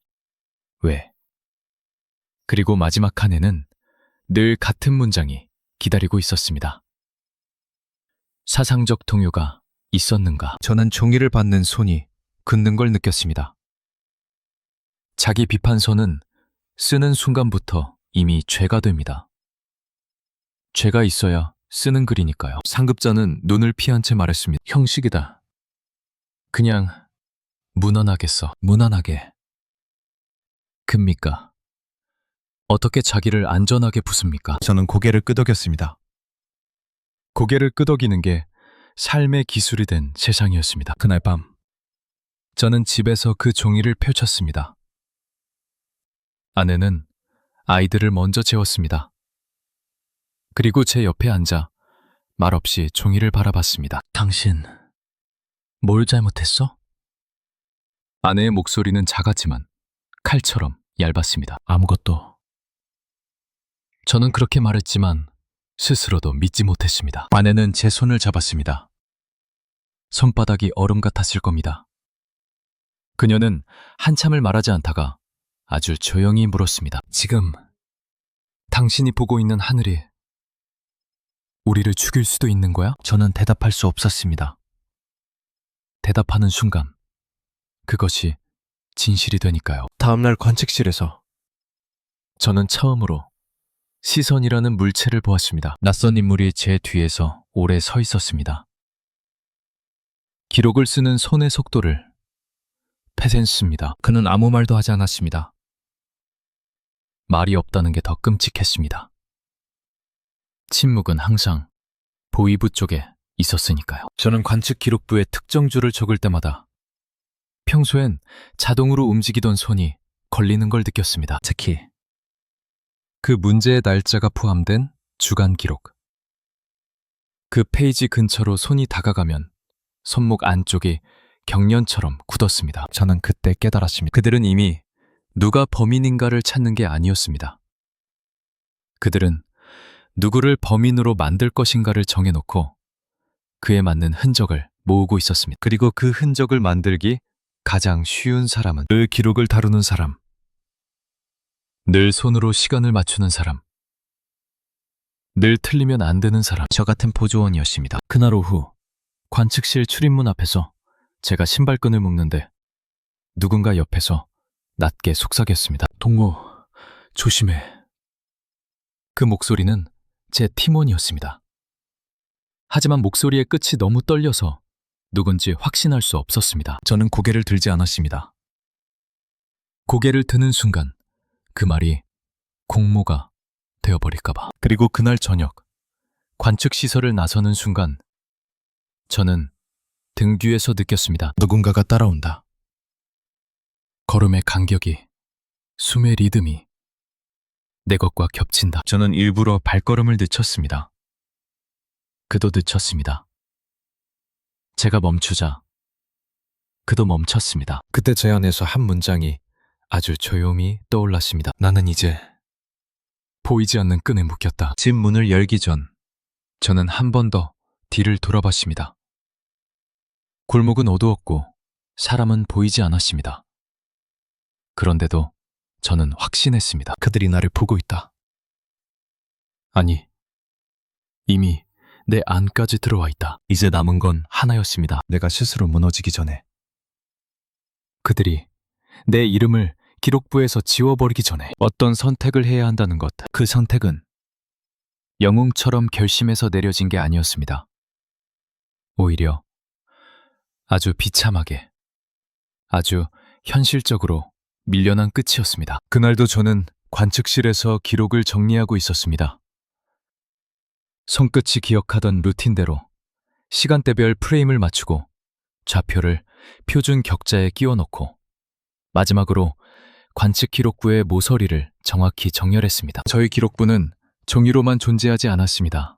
왜. 그리고 마지막 칸에는 늘 같은 문장이 기다리고 있었습니다. 사상적 동요가 있었는가? 저는 종이를 받는 손이 굳는 걸 느꼈습니다. 자기 비판서는 쓰는 순간부터 이미 죄가 됩니다. 죄가 있어야 쓰는 글이니까요. 상급자는 눈을 피한 채 말했습니다. 형식이다. 그냥 무난하게 써. 무난하게. 큽니까? 어떻게 자기를 안전하게 부숩니까? 저는 고개를 끄덕였습니다. 고개를 끄덕이는 게 삶의 기술이 된 세상이었습니다. 그날 밤 저는 집에서 그 종이를 펼쳤습니다. 아내는 아이들을 먼저 재웠습니다. 그리고 제 옆에 앉아 말없이 종이를 바라봤습니다. 당신 뭘 잘못했어? 아내의 목소리는 작았지만 칼처럼 얇았습니다. 아무것도. 저는 그렇게 말했지만 스스로도 믿지 못했습니다. 아내는 제 손을 잡았습니다. 손바닥이 얼음 같았을 겁니다. 그녀는 한참을 말하지 않다가 아주 조용히 물었습니다. 지금 당신이 보고 있는 하늘이 우리를 죽일 수도 있는 거야? 저는 대답할 수 없었습니다. 대답하는 순간 그것이 진실이 되니까요. 다음날 관측실에서 저는 처음으로 시선이라는 물체를 보았습니다. 낯선 인물이 제 뒤에서 오래 서 있었습니다. 기록을 쓰는 손의 속도를 패센스입니다. 그는 아무 말도 하지 않았습니다. 말이 없다는 게 더 끔찍했습니다. 침묵은 항상 보이부 쪽에 있었으니까요. 저는 관측 기록부에 특정 줄을 적을 때마다 평소엔 자동으로 움직이던 손이 걸리는 걸 느꼈습니다. 특히 그 문제의 날짜가 포함된 주간 기록. 그 페이지 근처로 손이 다가가면 손목 안쪽이 경련처럼 굳었습니다. 저는 그때 깨달았습니다. 그들은 이미 누가 범인인가를 찾는 게 아니었습니다. 그들은 누구를 범인으로 만들 것인가를 정해놓고 그에 맞는 흔적을 모으고 있었습니다. 그리고 그 흔적을 만들기 가장 쉬운 사람은 그 기록을 다루는 사람, 늘 손으로 시간을 맞추는 사람, 늘 틀리면 안 되는 사람, 저 같은 보조원이었습니다. 그날 오후 관측실 출입문 앞에서 제가 신발끈을 묶는데 누군가 옆에서 낮게 속삭였습니다. 동호, 조심해. 그 목소리는 제 팀원이었습니다. 하지만 목소리의 끝이 너무 떨려서 누군지 확신할 수 없었습니다. 저는 고개를 들지 않았습니다. 고개를 드는 순간 그 말이 공모가 되어버릴까봐. 그리고 그날 저녁 관측시설을 나서는 순간 저는 등 뒤에서 느꼈습니다. 누군가가 따라온다. 걸음의 간격이, 숨의 리듬이 내 것과 겹친다. 저는 일부러 발걸음을 늦췄습니다. 그도 늦췄습니다. 제가 멈추자 그도 멈췄습니다. 그때 제 안에서 한 문장이 아주 조용히 떠올랐습니다. 나는 이제 보이지 않는 끈에 묶였다. 집 문을 열기 전 저는 한 번 더 뒤를 돌아봤습니다. 골목은 어두웠고 사람은 보이지 않았습니다. 그런데도 저는 확신했습니다. 그들이 나를 보고 있다. 아니, 이미 내 안까지 들어와 있다. 이제 남은 건 하나였습니다. 내가 스스로 무너지기 전에. 그들이 내 이름을 기록부에서 지워버리기 전에 어떤 선택을 해야 한다는 것. 그 선택은 영웅처럼 결심해서 내려진 게 아니었습니다. 오히려 아주 비참하게, 아주 현실적으로 밀려난 끝이었습니다. 그날도 저는 관측실에서 기록을 정리하고 있었습니다. 손끝이 기억하던 루틴대로 시간대별 프레임을 맞추고 좌표를 표준 격자에 끼워 넣고 마지막으로 관측 기록부의 모서리를 정확히 정렬했습니다. 저희 기록부는 종이로만 존재하지 않았습니다.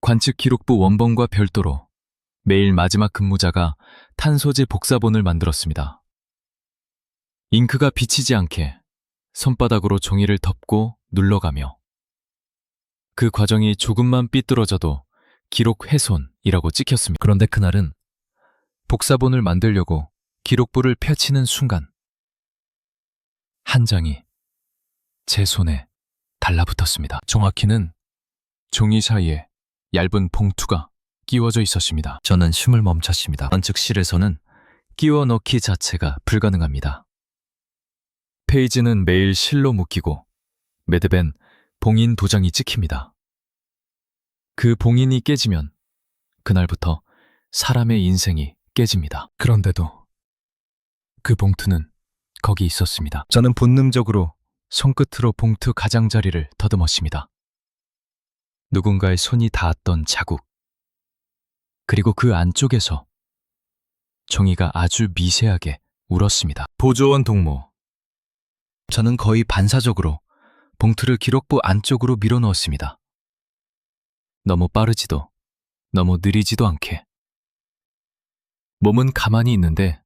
관측 기록부 원본과 별도로 매일 마지막 근무자가 탄소지 복사본을 만들었습니다. 잉크가 비치지 않게 손바닥으로 종이를 덮고 눌러가며 그 과정이 조금만 삐뚤어져도 기록 훼손이라고 찍혔습니다. 그런데 그날은 복사본을 만들려고 기록부를 펼치는 순간 한 장이 제 손에 달라붙었습니다. 정확히는 종이 사이에 얇은 봉투가 끼워져 있었습니다. 저는 숨을 멈췄습니다. 관측실에서는 끼워 넣기 자체가 불가능합니다. 페이지는 매일 실로 묶이고 매듭엔 봉인 도장이 찍힙니다. 그 봉인이 깨지면 그날부터 사람의 인생이 깨집니다. 그런데도 그 봉투는 거기 있었습니다. 저는 본능적으로 손끝으로 봉투 가장자리를 더듬었습니다. 누군가의 손이 닿았던 자국, 그리고 그 안쪽에서 종이가 아주 미세하게 울었습니다. 보조원 동무. 저는 거의 반사적으로 봉투를 기록부 안쪽으로 밀어넣었습니다. 너무 빠르지도 너무 느리지도 않게. 몸은 가만히 있는데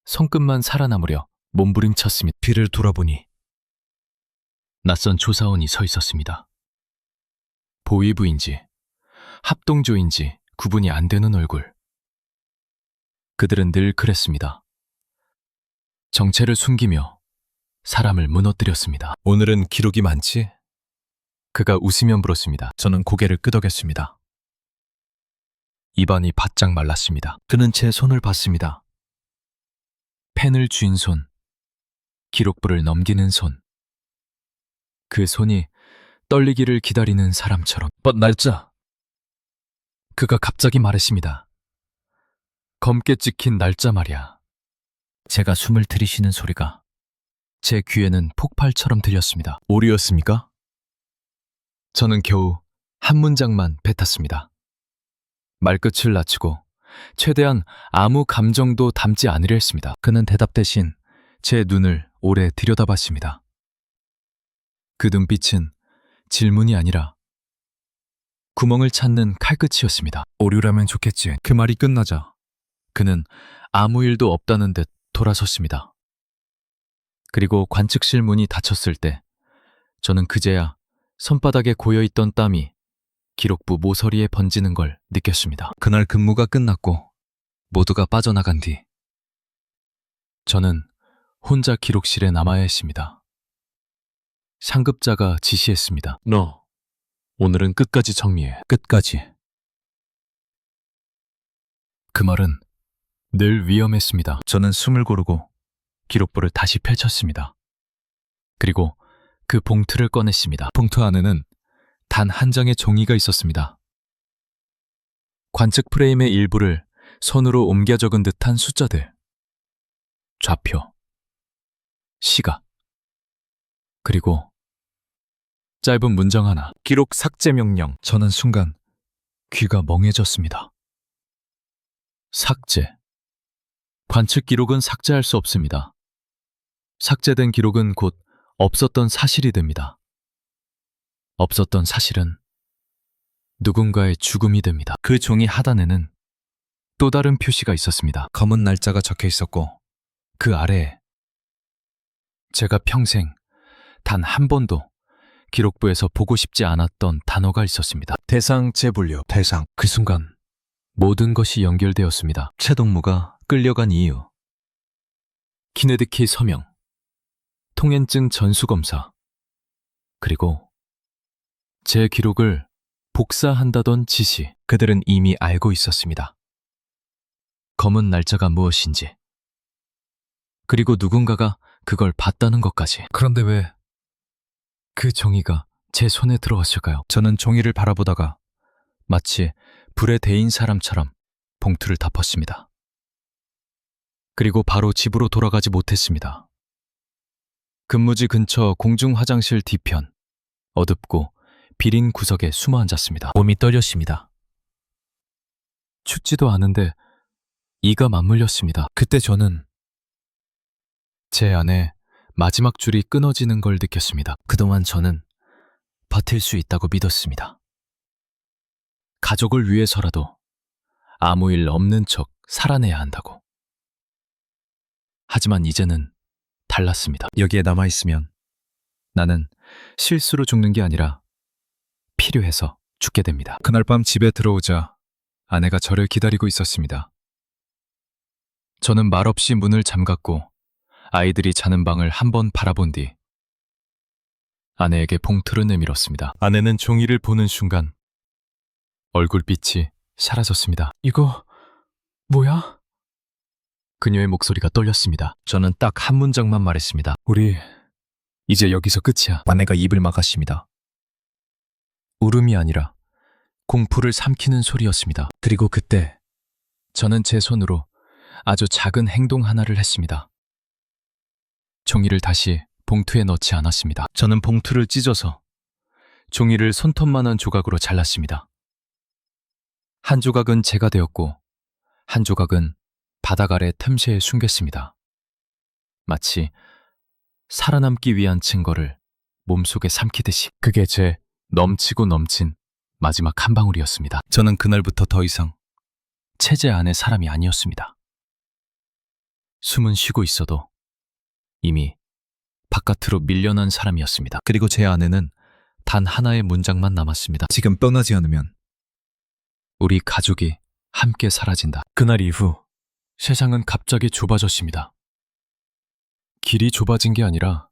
손끝만 살아남으려 몸부림쳤습니다. 뒤를 돌아보니 낯선 조사원이 서 있었습니다. 보위부인지 합동조인지 구분이 안 되는 얼굴. 그들은 늘 그랬습니다. 정체를 숨기며 사람을 무너뜨렸습니다. 오늘은 기록이 많지? 그가 웃으며 물었습니다. 저는 고개를 끄덕였습니다. 입안이 바짝 말랐습니다. 그는 제 손을 봤습니다. 펜을 쥔 손, 기록부를 넘기는 손. 그 손이 떨리기를 기다리는 사람처럼. 날짜. 그가 갑자기 말했습니다. 검게 찍힌 날짜 말이야. 제가 숨을 들이쉬는 소리가 제 귀에는 폭발처럼 들렸습니다. 오류였습니까? 저는 겨우 한 문장만 뱉었습니다. 말끝을 낮추고 최대한 아무 감정도 담지 않으려 했습니다. 그는 대답 대신 제 눈을 오래 들여다봤습니다. 그 눈빛은 질문이 아니라 구멍을 찾는 칼끝이었습니다. 오류라면 좋겠지. 그 말이 끝나자 그는 아무 일도 없다는 듯 돌아섰습니다. 그리고 관측실 문이 닫혔을 때 저는 그제야 손바닥에 고여있던 땀이 기록부 모서리에 번지는 걸 느꼈습니다. 그날 근무가 끝났고 모두가 빠져나간 뒤 저는 혼자 기록실에 남아야 했습니다. 상급자가 지시했습니다. 너 오늘은 끝까지 정리해. 끝까지. 그 말은 늘 위험했습니다. 저는 숨을 고르고 기록부를 다시 펼쳤습니다. 그리고 그 봉투를 꺼냈습니다. 봉투 안에는 단 한 장의 종이가 있었습니다. 관측 프레임의 일부를 손으로 옮겨 적은 듯한 숫자들, 좌표, 시각, 그리고 짧은 문장 하나. 기록 삭제 명령. 저는 순간 귀가 멍해졌습니다. 삭제. 관측 기록은 삭제할 수 없습니다. 삭제된 기록은 곧 없었던 사실이 됩니다. 없었던 사실은 누군가의 죽음이 됩니다. 그 종이 하단에는 또 다른 표시가 있었습니다. 검은 날짜가 적혀 있었고 그 아래에 제가 평생 단 한 번도 기록부에서 보고 싶지 않았던 단어가 있었습니다. 대상 재분류. 대상. 그 순간 모든 것이 연결되었습니다. 최동무가 끌려간 이유. 키네드키 서명, 통행증 전수검사, 그리고 제 기록을 복사한다던 지시. 그들은 이미 알고 있었습니다. 검은 날짜가 무엇인지, 그리고 누군가가 그걸 봤다는 것까지. 그런데 왜 그 종이가 제 손에 들어왔을까요? 저는 종이를 바라보다가 마치 불에 데인 사람처럼 봉투를 덮었습니다. 그리고 바로 집으로 돌아가지 못했습니다. 근무지 근처 공중 화장실 뒤편, 어둡고 비린 구석에 숨어 앉았습니다. 몸이 떨렸습니다. 춥지도 않은데 이가 맞물렸습니다. 그때 저는 제 안에 마지막 줄이 끊어지는 걸 느꼈습니다. 그동안 저는 버틸 수 있다고 믿었습니다. 가족을 위해서라도 아무 일 없는 척 살아내야 한다고. 하지만 이제는 달랐습니다. 여기에 남아있으면 나는 실수로 죽는 게 아니라 필요해서 죽게 됩니다. 그날 밤 집에 들어오자 아내가 저를 기다리고 있었습니다. 저는 말없이 문을 잠갔고 아이들이 자는 방을 한번 바라본 뒤 아내에게 봉투를 내밀었습니다. 아내는 종이를 보는 순간 얼굴빛이 사라졌습니다. 이거 뭐야? 그녀의 목소리가 떨렸습니다. 저는 딱 한 문장만 말했습니다. 우리 이제 여기서 끝이야. 아내가 입을 막았습니다. 울음이 아니라 공포를 삼키는 소리였습니다. 그리고 그때 저는 제 손으로 아주 작은 행동 하나를 했습니다. 종이를 다시 봉투에 넣지 않았습니다. 저는 봉투를 찢어서 종이를 손톱만한 조각으로 잘랐습니다. 한 조각은 제가 되었고 한 조각은 바닥 아래 틈새에 숨겼습니다. 마치 살아남기 위한 증거를 몸속에 삼키듯이. 그게 제 넘치고 넘친 마지막 한 방울이었습니다. 저는 그날부터 더 이상 체제 안의 사람이 아니었습니다. 숨은 쉬고 있어도 이미 바깥으로 밀려난 사람이었습니다. 그리고 제 아내는 단 하나의 문장만 남았습니다. 지금 떠나지 않으면 우리 가족이 함께 사라진다. 그날 이후 세상은 갑자기 좁아졌습니다. 길이 좁아진 게 아니라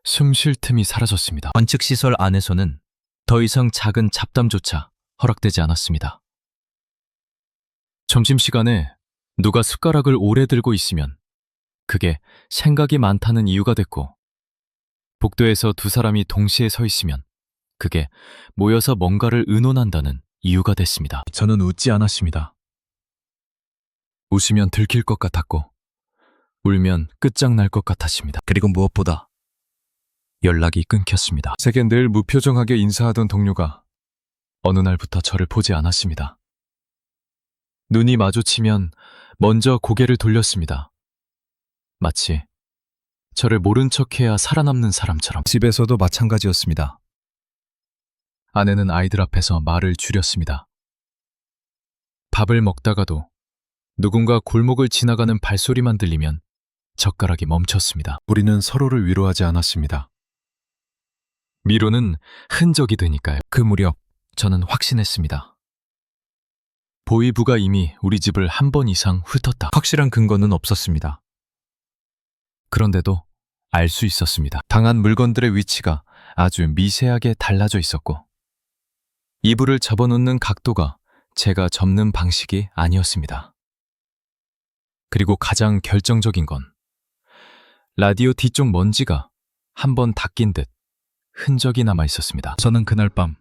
숨 쉴 틈이 사라졌습니다. 관측시설 안에서는 더 이상 작은 잡담조차 허락되지 않았습니다. 점심시간에 누가 숟가락을 오래 들고 있으면 그게 생각이 많다는 이유가 됐고, 복도에서 두 사람이 동시에 서 있으면 그게 모여서 뭔가를 의논한다는 이유가 됐습니다. 저는 웃지 않았습니다. 웃으면 들킬 것 같았고 울면 끝장날 것 같았습니다. 그리고 무엇보다 연락이 끊겼습니다. 제게 늘 무표정하게 인사하던 동료가 어느 날부터 저를 보지 않았습니다. 눈이 마주치면 먼저 고개를 돌렸습니다. 마치 저를 모른 척해야 살아남는 사람처럼. 집에서도 마찬가지였습니다. 아내는 아이들 앞에서 말을 줄였습니다. 밥을 먹다가도 누군가 골목을 지나가는 발소리만 들리면 젓가락이 멈췄습니다. 우리는 서로를 위로하지 않았습니다. 미로는 흔적이 되니까요. 그 무렵 저는 확신했습니다. 보이부가 이미 우리 집을 한 번 이상 훑었다. 확실한 근거는 없었습니다. 그런데도 알 수 있었습니다. 당한 물건들의 위치가 아주 미세하게 달라져 있었고, 이불을 접어놓는 각도가 제가 접는 방식이 아니었습니다. 그리고 가장 결정적인 건 라디오 뒤쪽 먼지가 한 번 닦인 듯 흔적이 남아 있었습니다. 저는 그날 밤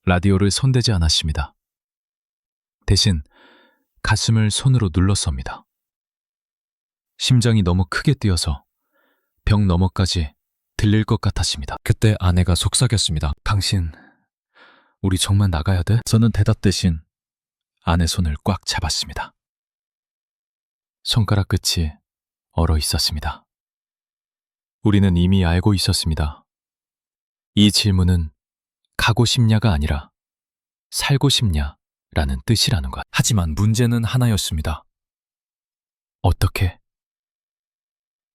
라디오를 손대지 않았습니다. 대신 가슴을 손으로 눌렀습니다. 심장이 너무 크게 뛰어서 벽 너머까지 들릴 것 같았습니다. 그때 아내가 속삭였습니다. 당신, 우리 정말 나가야 돼? 저는 대답 대신 아내 손을 꽉 잡았습니다. 손가락 끝이 얼어 있었습니다. 우리는 이미 알고 있었습니다. 이 질문은 가고 싶냐가 아니라 살고 싶냐라는 뜻이라는 것. 하지만 문제는 하나였습니다. 어떻게?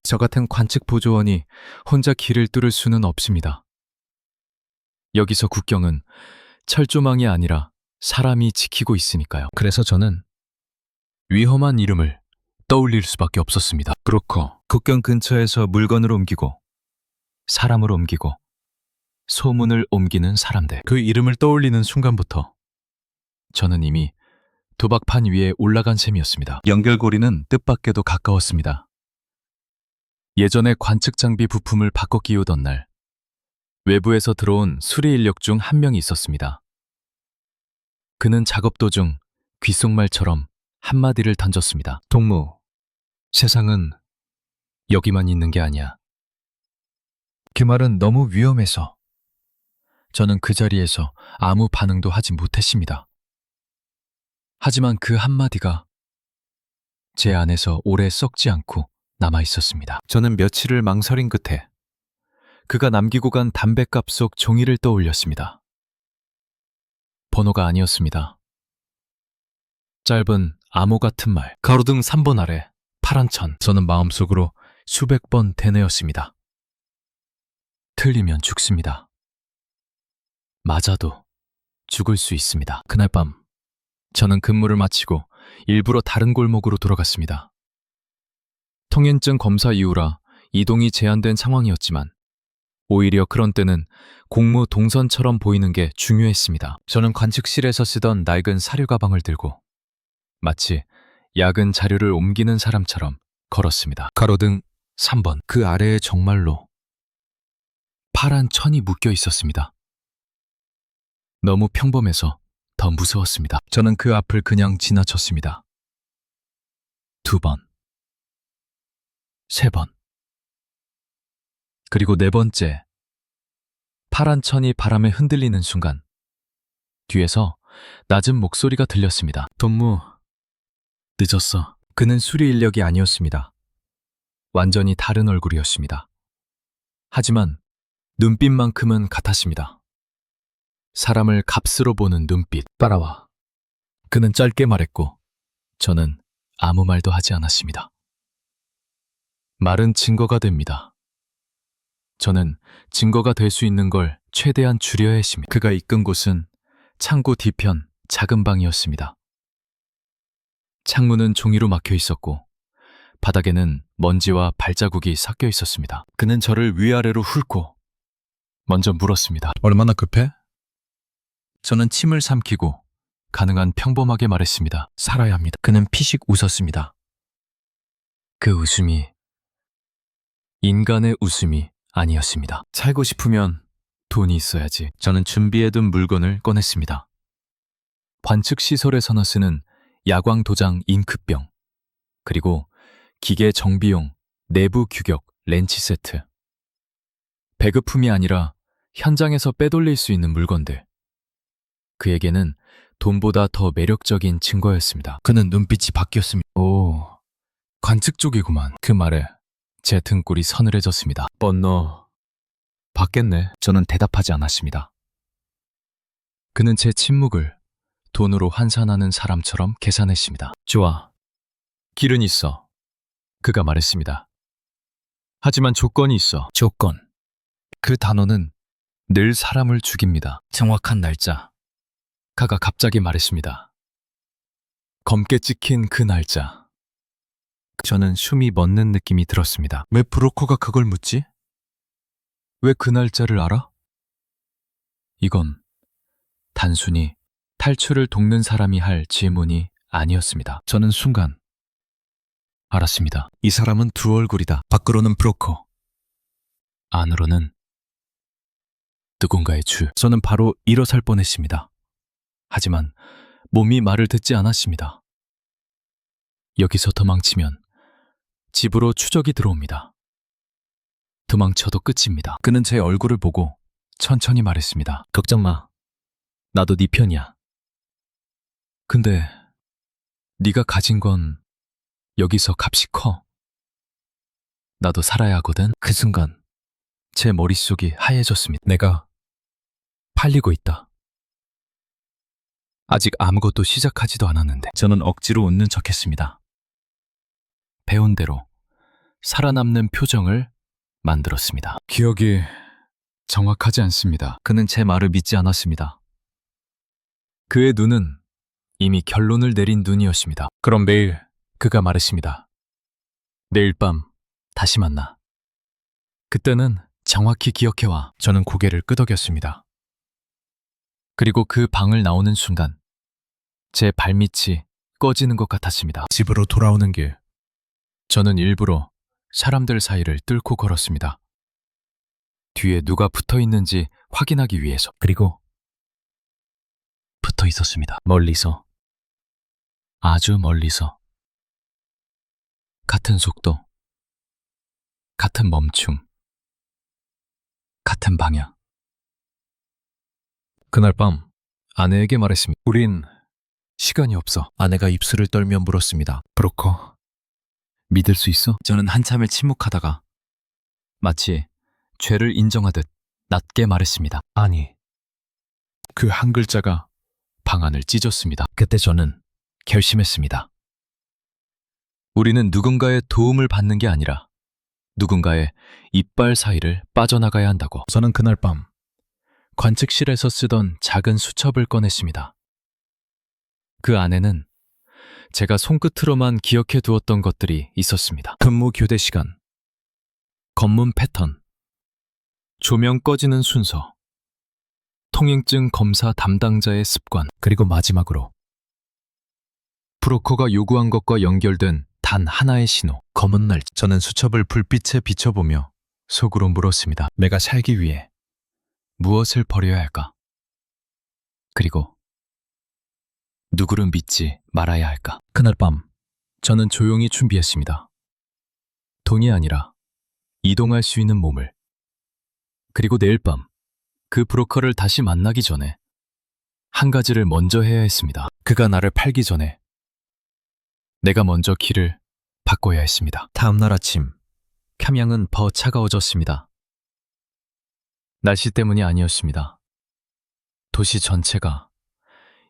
저 같은 관측 보조원이 혼자 길을 뚫을 수는 없습니다. 여기서 국경은 철조망이 아니라 사람이 지키고 있으니까요. 그래서 저는 위험한 이름을 떠올릴 수밖에 없었습니다. 그렇고 국경 근처에서 물건을 옮기고 사람을 옮기고 소문을 옮기는 사람들. 그 이름을 떠올리는 순간부터 저는 이미 도박판 위에 올라간 셈이었습니다. 연결고리는 뜻밖에도 가까웠습니다. 예전에 관측 장비 부품을 바꿔 끼우던 날, 외부에서 들어온 수리 인력 중 한 명이 있었습니다. 그는 작업 도중 귓속말처럼 한마디를 던졌습니다. 동무, 세상은 여기만 있는 게 아니야. 그 말은 너무 위험해서 저는 그 자리에서 아무 반응도 하지 못했습니다. 하지만 그 한마디가 제 안에서 오래 썩지 않고 남아 있었습니다. 저는 며칠을 망설인 끝에 그가 남기고 간 담뱃갑 속 종이를 떠올렸습니다. 번호가 아니었습니다. 짧은 암호 같은 말, 가로등 3번 아래 파란 천. 저는 마음속으로 수백 번 되뇌었습니다. 틀리면 죽습니다. 맞아도 죽을 수 있습니다. 그날 밤 저는 근무를 마치고 일부러 다른 골목으로 돌아갔습니다. 통행증 검사 이후라 이동이 제한된 상황이었지만 오히려 그런 때는 공무 동선처럼 보이는 게 중요했습니다. 저는 관측실에서 쓰던 낡은 사료 가방을 들고 마치 야근 자료를 옮기는 사람처럼 걸었습니다. 가로등 3번. 그 아래에 정말로 파란 천이 묶여 있었습니다. 너무 평범해서 더 무서웠습니다. 저는 그 앞을 그냥 지나쳤습니다. 2번, 3번, 그리고 4번째. 파란 천이 바람에 흔들리는 순간 뒤에서 낮은 목소리가 들렸습니다. 동무, 늦었어. 그는 수리 인력이 아니었습니다. 완전히 다른 얼굴이었습니다. 하지만 눈빛만큼은 같았습니다. 사람을 값으로 보는 눈빛. 따라와. 그는 짧게 말했고 저는 아무 말도 하지 않았습니다. 말은 증거가 됩니다. 저는 증거가 될 수 있는 걸 최대한 줄여야 했습니다. 그가 이끈 곳은 창고 뒤편 작은 방이었습니다. 창문은 종이로 막혀 있었고 바닥에는 먼지와 발자국이 섞여 있었습니다. 그는 저를 위아래로 훑고 먼저 물었습니다. 얼마나 급해? 저는 침을 삼키고 가능한 평범하게 말했습니다. 살아야 합니다. 그는 피식 웃었습니다. 그 웃음이 인간의 웃음이 아니었습니다. 살고 싶으면 돈이 있어야지. 저는 준비해둔 물건을 꺼냈습니다. 관측 시설에서나 쓰는 야광 도장 잉크병, 그리고 기계 정비용, 내부 규격, 렌치 세트. 배급품이 아니라 현장에서 빼돌릴 수 있는 물건들. 그에게는 돈보다 더 매력적인 증거였습니다. 그는 눈빛이 바뀌었습니다. 오, 관측 쪽이구만. 그 말에 제 등골이 서늘해졌습니다. 뻔너, 받겠네. 저는 대답하지 않았습니다. 그는 제 침묵을 돈으로 환산하는 사람처럼 계산했습니다. 좋아. 길은 있어. 그가 말했습니다. 하지만 조건이 있어. 조건. 그 단어는 늘 사람을 죽입니다. 정확한 날짜. 그가 갑자기 말했습니다. 검게 찍힌 그 날짜. 저는 숨이 멎는 느낌이 들었습니다. 왜 브로커가 그걸 묻지? 왜 그 날짜를 알아? 이건 단순히 탈출을 돕는 사람이 할 질문이 아니었습니다. 저는 순간 알았습니다. 이 사람은 두 얼굴이다. 밖으로는 브로커. 안으로는 누군가의 주. 저는 바로 일어설 뻔했습니다. 하지만 몸이 말을 듣지 않았습니다. 여기서 도망치면 집으로 추적이 들어옵니다. 도망쳐도 끝입니다. 그는 제 얼굴을 보고 천천히 말했습니다. 걱정 마. 나도 네 편이야. 근데 네가 가진 건 여기서 값이 커. 나도 살아야 하거든. 그 순간 제 머릿속이 하얘졌습니다. 내가 팔리고 있다. 아직 아무것도 시작하지도 않았는데 저는 억지로 웃는 척했습니다. 배운 대로 살아남는 표정을 만들었습니다. 기억이 정확하지 않습니다. 그는 제 말을 믿지 않았습니다. 그의 눈은 이미 결론을 내린 눈이었습니다. 그럼 매일 그가 말했습니다. 내일 밤 다시 만나. 그때는 정확히 기억해와. 저는 고개를 끄덕였습니다. 그리고 그 방을 나오는 순간 제 발밑이 꺼지는 것 같았습니다. 집으로 돌아오는 길. 저는 일부러 사람들 사이를 뚫고 걸었습니다. 뒤에 누가 붙어 있는지 확인하기 위해서. 그리고 붙어 있었습니다. 멀리서. 아주 멀리서. 같은 속도. 같은 멈춤. 같은 방향. 그날 밤 아내에게 말했습니다. 우린 시간이 없어. 아내가 입술을 떨며 물었습니다. 브로커, 믿을 수 있어? 저는 한참을 침묵하다가 마치 죄를 인정하듯 낮게 말했습니다. 아니. 그 한 글자가 방안을 찢었습니다. 그때 저는 결심했습니다. 우리는 누군가의 도움을 받는 게 아니라 누군가의 이빨 사이를 빠져나가야 한다고. 저는 그날 밤 관측실에서 쓰던 작은 수첩을 꺼냈습니다. 그 안에는 제가 손끝으로만 기억해 두었던 것들이 있었습니다. 근무 교대 시간, 검문 패턴, 조명 꺼지는 순서, 통행증 검사 담당자의 습관, 그리고 마지막으로 브로커가 요구한 것과 연결된 단 하나의 신호. 검은 날. 저는 수첩을 불빛에 비춰보며 속으로 물었습니다. 내가 살기 위해 무엇을 버려야 할까? 그리고 누구를 믿지 말아야 할까? 그날 밤 저는 조용히 준비했습니다. 돈이 아니라 이동할 수 있는 몸을. 그리고 내일 밤 그 브로커를 다시 만나기 전에 한 가지를 먼저 해야 했습니다. 그가 나를 팔기 전에 내가 먼저 길을 바꿔야 했습니다. 다음 날 아침 함양은 더 차가워졌습니다. 날씨 때문이 아니었습니다. 도시 전체가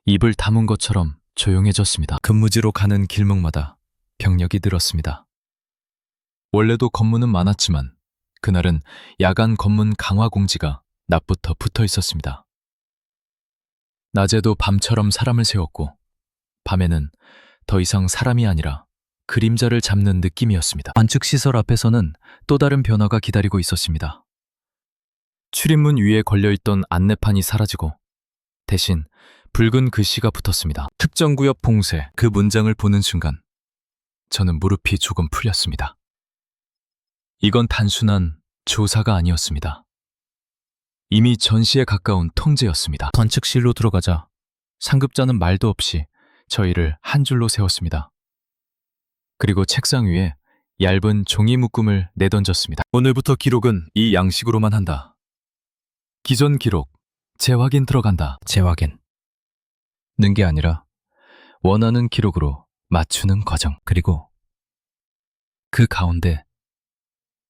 입을 다문 것처럼 조용해졌습니다. 근무지로 가는 길목마다 병력이 늘었습니다. 원래도 검문은 많았지만 그날은 야간 검문 강화 공지가 낮부터 붙어 있었습니다. 낮에도 밤처럼 사람을 세웠고 밤에는 더 이상 사람이 아니라 그림자를 잡는 느낌이었습니다. 관측시설 앞에서는 또 다른 변화가 기다리고 있었습니다. 출입문 위에 걸려있던 안내판이 사라지고 대신 붉은 글씨가 붙었습니다. 특정구역 봉쇄. 그 문장을 보는 순간 저는 무릎이 조금 풀렸습니다. 이건 단순한 조사가 아니었습니다. 이미 전시에 가까운 통제였습니다. 관측실로 들어가자 상급자는 말도 없이 저희를 한 줄로 세웠습니다. 그리고 책상 위에 얇은 종이 묶음을 내던졌습니다. 오늘부터 기록은 이 양식으로만 한다. 기존 기록, 재확인 들어간다. 재확인. 는 게 아니라 원하는 기록으로 맞추는 과정. 그리고 그 가운데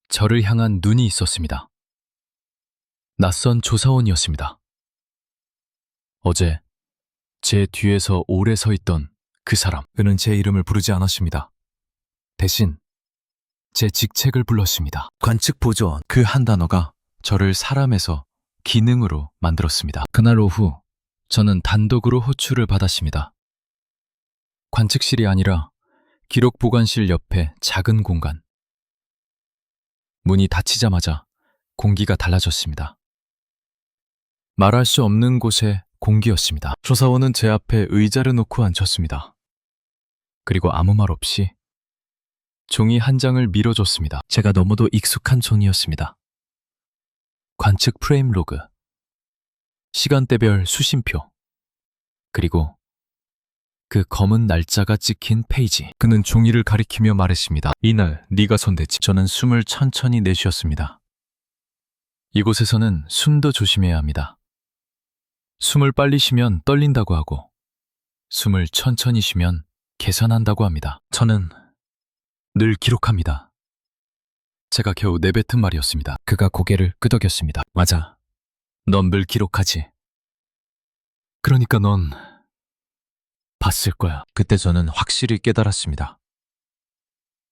저를 향한 눈이 있었습니다. 낯선 조사원이었습니다. 어제 제 뒤에서 오래 서 있던 그 사람. 그는 제 이름을 부르지 않았습니다. 대신 제 직책을 불렀습니다. 관측 보조원. 그 한 단어가 저를 사람에서 기능으로 만들었습니다. 그날 오후 저는 단독으로 호출을 받았습니다. 관측실이 아니라 기록 보관실 옆에 작은 공간. 문이 닫히자마자 공기가 달라졌습니다. 말할 수 없는 곳의 공기였습니다. 조사원은 제 앞에 의자를 놓고 앉혔습니다. 그리고 아무 말 없이 종이 한 장을 밀어줬습니다. 제가 너무도 익숙한 종이었습니다. 관측 프레임 로그, 시간대별 수심표, 그리고 그 검은 날짜가 찍힌 페이지. 그는 종이를 가리키며 말했습니다. 이날 네가 손댔지. 저는 숨을 천천히 내쉬었습니다. 이곳에서는 숨도 조심해야 합니다. 숨을 빨리 쉬면 떨린다고 하고 숨을 천천히 쉬면 계산한다고 합니다. 저는 늘 기록합니다. 제가 겨우 내뱉은 말이었습니다. 그가 고개를 끄덕였습니다. 맞아. 넌 늘 기록하지. 그러니까 넌 봤을 거야. 그때 저는 확실히 깨달았습니다.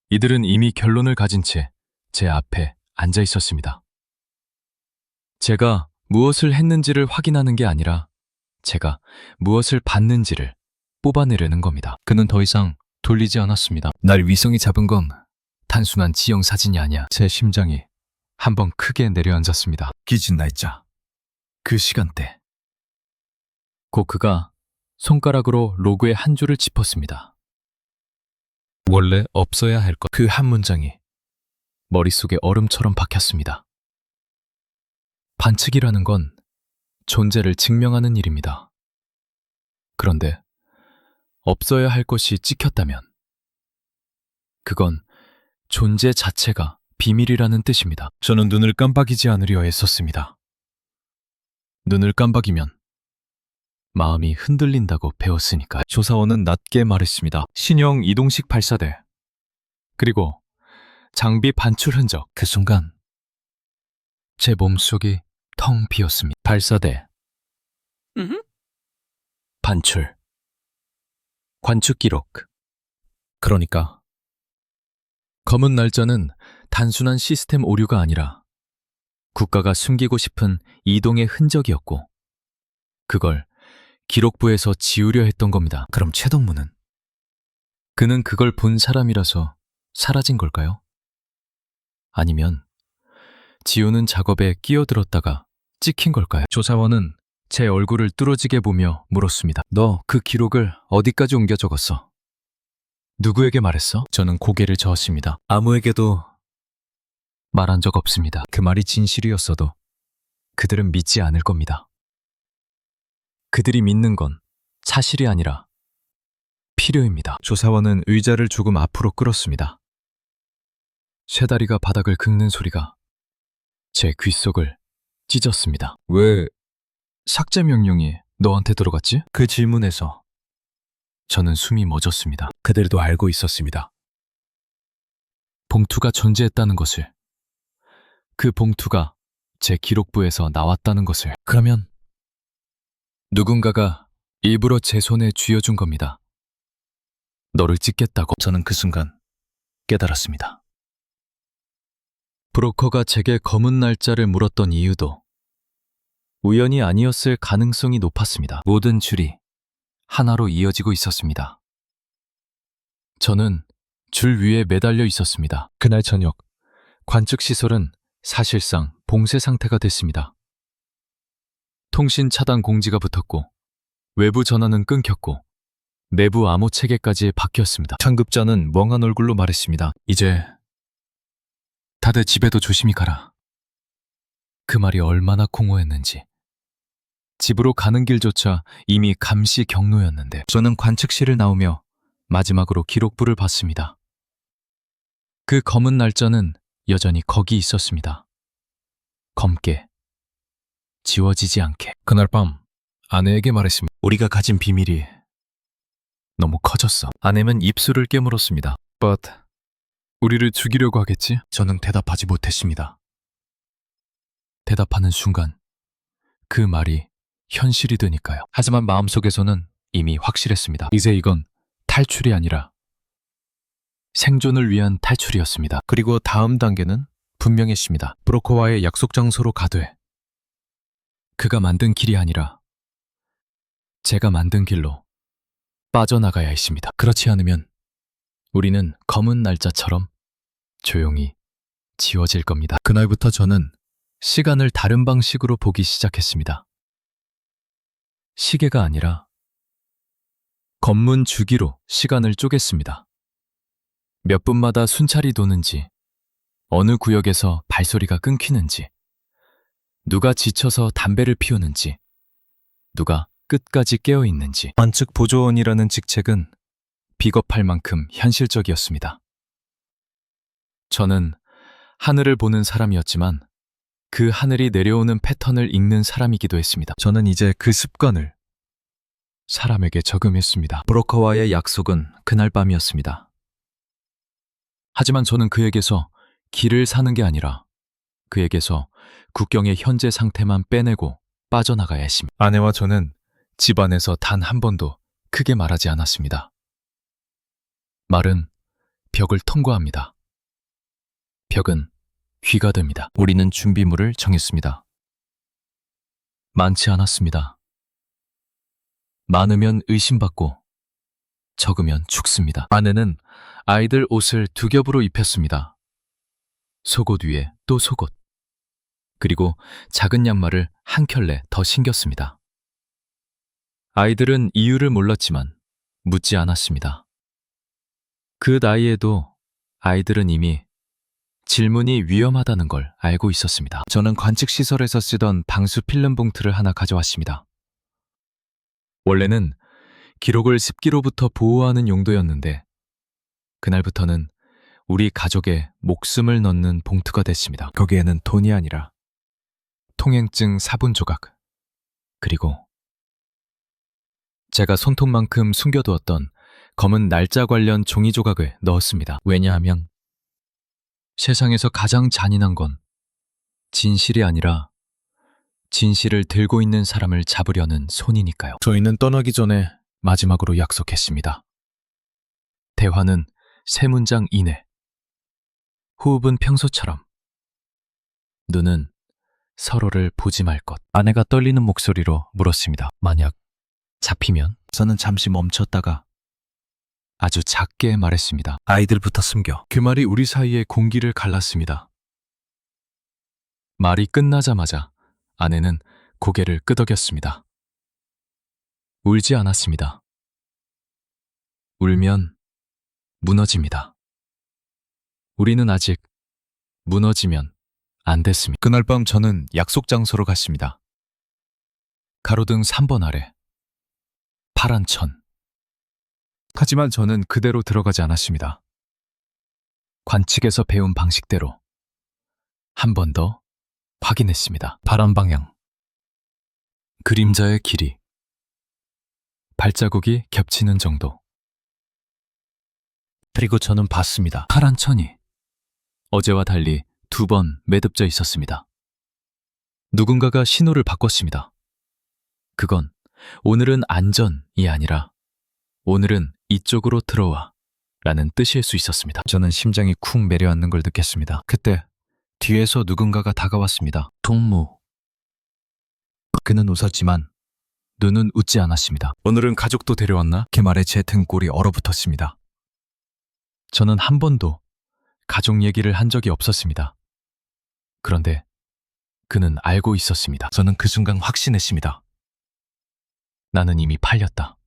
이들은 이미 결론을 가진 채 제 앞에 앉아 있었습니다. 제가 무엇을 했는지를 확인하는 게 아니라 제가 무엇을 봤는지를 뽑아내려는 겁니다. 그는 더 이상 돌리지 않았습니다. 날 위성이 잡은 건 단순한 지형 사진이 아니야. 제 심장이 한번 크게 내려앉았습니다. 기준 날짜, 그 시간대. 곧 그가 손가락으로 로그의 한 줄을 짚었습니다. 원래 없어야 할 것. 그 한 문장이 머릿속에 얼음처럼 박혔습니다. 반측이라는 건 존재를 증명하는 일입니다. 그런데 없어야 할 것이 찍혔다면 그건 존재 자체가 비밀이라는 뜻입니다. 저는 눈을 깜빡이지 않으려 애썼습니다. 눈을 깜빡이면 마음이 흔들린다고 배웠으니까. 조사원은 낮게 말했습니다. 신형 이동식 발사대. 그리고 장비 반출 흔적. 그 순간 제 몸속이 텅 비었습니다. 발사대, 반출, 관측 기록. 그러니까 검은 날짜는 단순한 시스템 오류가 아니라 국가가 숨기고 싶은 이동의 흔적이었고 그걸 기록부에서 지우려 했던 겁니다. 그럼 최동무는? 그는 그걸 본 사람이라서 사라진 걸까요? 아니면 지우는 작업에 끼어들었다가 찍힌 걸까요? 조사원은 제 얼굴을 뚫어지게 보며 물었습니다. 너 그 기록을 어디까지 옮겨 적었어? 누구에게 말했어? 저는 고개를 저었습니다. 아무에게도 말한 적 없습니다. 그 말이 진실이었어도 그들은 믿지 않을 겁니다. 그들이 믿는 건 사실이 아니라 필요입니다. 조사원은 의자를 조금 앞으로 끌었습니다. 쇠다리가 바닥을 긁는 소리가 제 귓속을 찢었습니다. 왜 삭제 명령이 너한테 들어갔지? 그 질문에서 저는 숨이 멎었습니다. 그들도 알고 있었습니다. 봉투가 존재했다는 것을, 그 봉투가 제 기록부에서 나왔다는 것을. 그러면 누군가가 일부러 제 손에 쥐어준 겁니다. 너를 찍겠다고. 저는 그 순간 깨달았습니다. 브로커가 제게 검은 날짜를 물었던 이유도 우연이 아니었을 가능성이 높았습니다. 모든 줄이 하나로 이어지고 있었습니다. 저는 줄 위에 매달려 있었습니다. 그날 저녁, 관측시설은 사실상 봉쇄 상태가 됐습니다. 통신 차단 공지가 붙었고 외부 전화는 끊겼고 내부 암호 체계까지 바뀌었습니다. 창급자는 멍한 얼굴로 말했습니다. 이제 다들 집에도 조심히 가라. 그 말이 얼마나 공허했는지. 집으로 가는 길조차 이미 감시 경로였는데 저는 관측실을 나오며 마지막으로 기록부를 봤습니다. 그 검은 날짜는 여전히 거기 있었습니다. 검게, 지워지지 않게. 그날 밤 아내에게 말했습니다. 우리가 가진 비밀이 너무 커졌어. 아내는 입술을 깨물었습니다. But 우리를 죽이려고 하겠지? 저는 대답하지 못했습니다. 대답하는 순간 그 말이 현실이 되니까요. 하지만 마음속에서는 이미 확실했습니다. 이제 이건 탈출이 아니라 생존을 위한 탈출이었습니다. 그리고 다음 단계는 분명했습니다. 브로커와의 약속 장소로 가되 그가 만든 길이 아니라 제가 만든 길로 빠져나가야 했습니다. 그렇지 않으면 우리는 검은 날짜처럼 조용히 지워질 겁니다. 그날부터 저는 시간을 다른 방식으로 보기 시작했습니다. 시계가 아니라 검문 주기로 시간을 쪼갰습니다. 몇 분마다 순찰이 도는지, 어느 구역에서 발소리가 끊기는지, 누가 지쳐서 담배를 피우는지, 누가 끝까지 깨어 있는지. 관측 보조원이라는 직책은 비겁할 만큼 현실적이었습니다. 저는 하늘을 보는 사람이었지만 그 하늘이 내려오는 패턴을 읽는 사람이기도 했습니다. 저는 이제 그 습관을 사람에게 적용했습니다. 브로커와의 약속은 그날 밤이었습니다. 하지만 저는 그에게서 길을 사는 게 아니라 그에게서 국경의 현재 상태만 빼내고 빠져나가야 했습니다. 아내와 저는 집안에서 단 한 번도 크게 말하지 않았습니다. 말은 벽을 통과합니다. 벽은 귀가 됩니다. 우리는 준비물을 정했습니다. 많지 않았습니다. 많으면 의심받고 적으면 죽습니다. 아내는 아이들 옷을 두 겹으로 입혔습니다. 속옷 위에 또 속옷, 그리고 작은 양말을 한 켤레 더 신겼습니다. 아이들은 이유를 몰랐지만 묻지 않았습니다. 그 나이에도 아이들은 이미 질문이 위험하다는 걸 알고 있었습니다. 저는 관측시설에서 쓰던 방수 필름 봉투를 하나 가져왔습니다. 원래는 기록을 10기로부터 보호하는 용도였는데 그날부터는 우리 가족의 목숨을 넣는 봉투가 됐습니다. 거기에는 돈이 아니라 통행증 사본 조각, 그리고 제가 손톱만큼 숨겨두었던 검은 날짜 관련 종이 조각을 넣었습니다. 왜냐하면 세상에서 가장 잔인한 건 진실이 아니라 진실을 들고 있는 사람을 잡으려는 손이니까요. 저희는 떠나기 전에 마지막으로 약속했습니다. 대화는 3문장 이내. 호흡은 평소처럼. 눈은 서로를 보지 말 것. 아내가 떨리는 목소리로 물었습니다. 만약 잡히면? 저는 잠시 멈췄다가 아주 작게 말했습니다. 아이들부터 숨겨. 그 말이 우리 사이의 공기를 갈랐습니다. 말이 끝나자마자 아내는 고개를 끄덕였습니다. 울지 않았습니다. 울면 무너집니다. 우리는 아직 무너지면 안 됐습니다. 그날 밤 저는 약속 장소로 갔습니다. 가로등 3번 아래 파란 천. 하지만 저는 그대로 들어가지 않았습니다. 관측에서 배운 방식대로 한 번 더 확인했습니다. 바람 방향, 그림자의 길이, 발자국이 겹치는 정도. 그리고 저는 봤습니다. 파란 천이 어제와 달리 2번 매듭져 있었습니다. 누군가가 신호를 바꿨습니다. 그건 오늘은 안전이 아니라 오늘은 이쪽으로 들어와 라는 뜻일 수 있었습니다. 저는 심장이 쿵 내려앉는 걸 느꼈습니다. 그때 뒤에서 누군가가 다가왔습니다. 동무. 그는 웃었지만 눈은 웃지 않았습니다. 오늘은 가족도 데려왔나? 그 말에 제 등골이 얼어붙었습니다. 저는 한 번도 가족 얘기를 한 적이 없었습니다. 그런데 그는 알고 있었습니다. 저는 그 순간 확신했습니다. 나는 이미 팔렸다.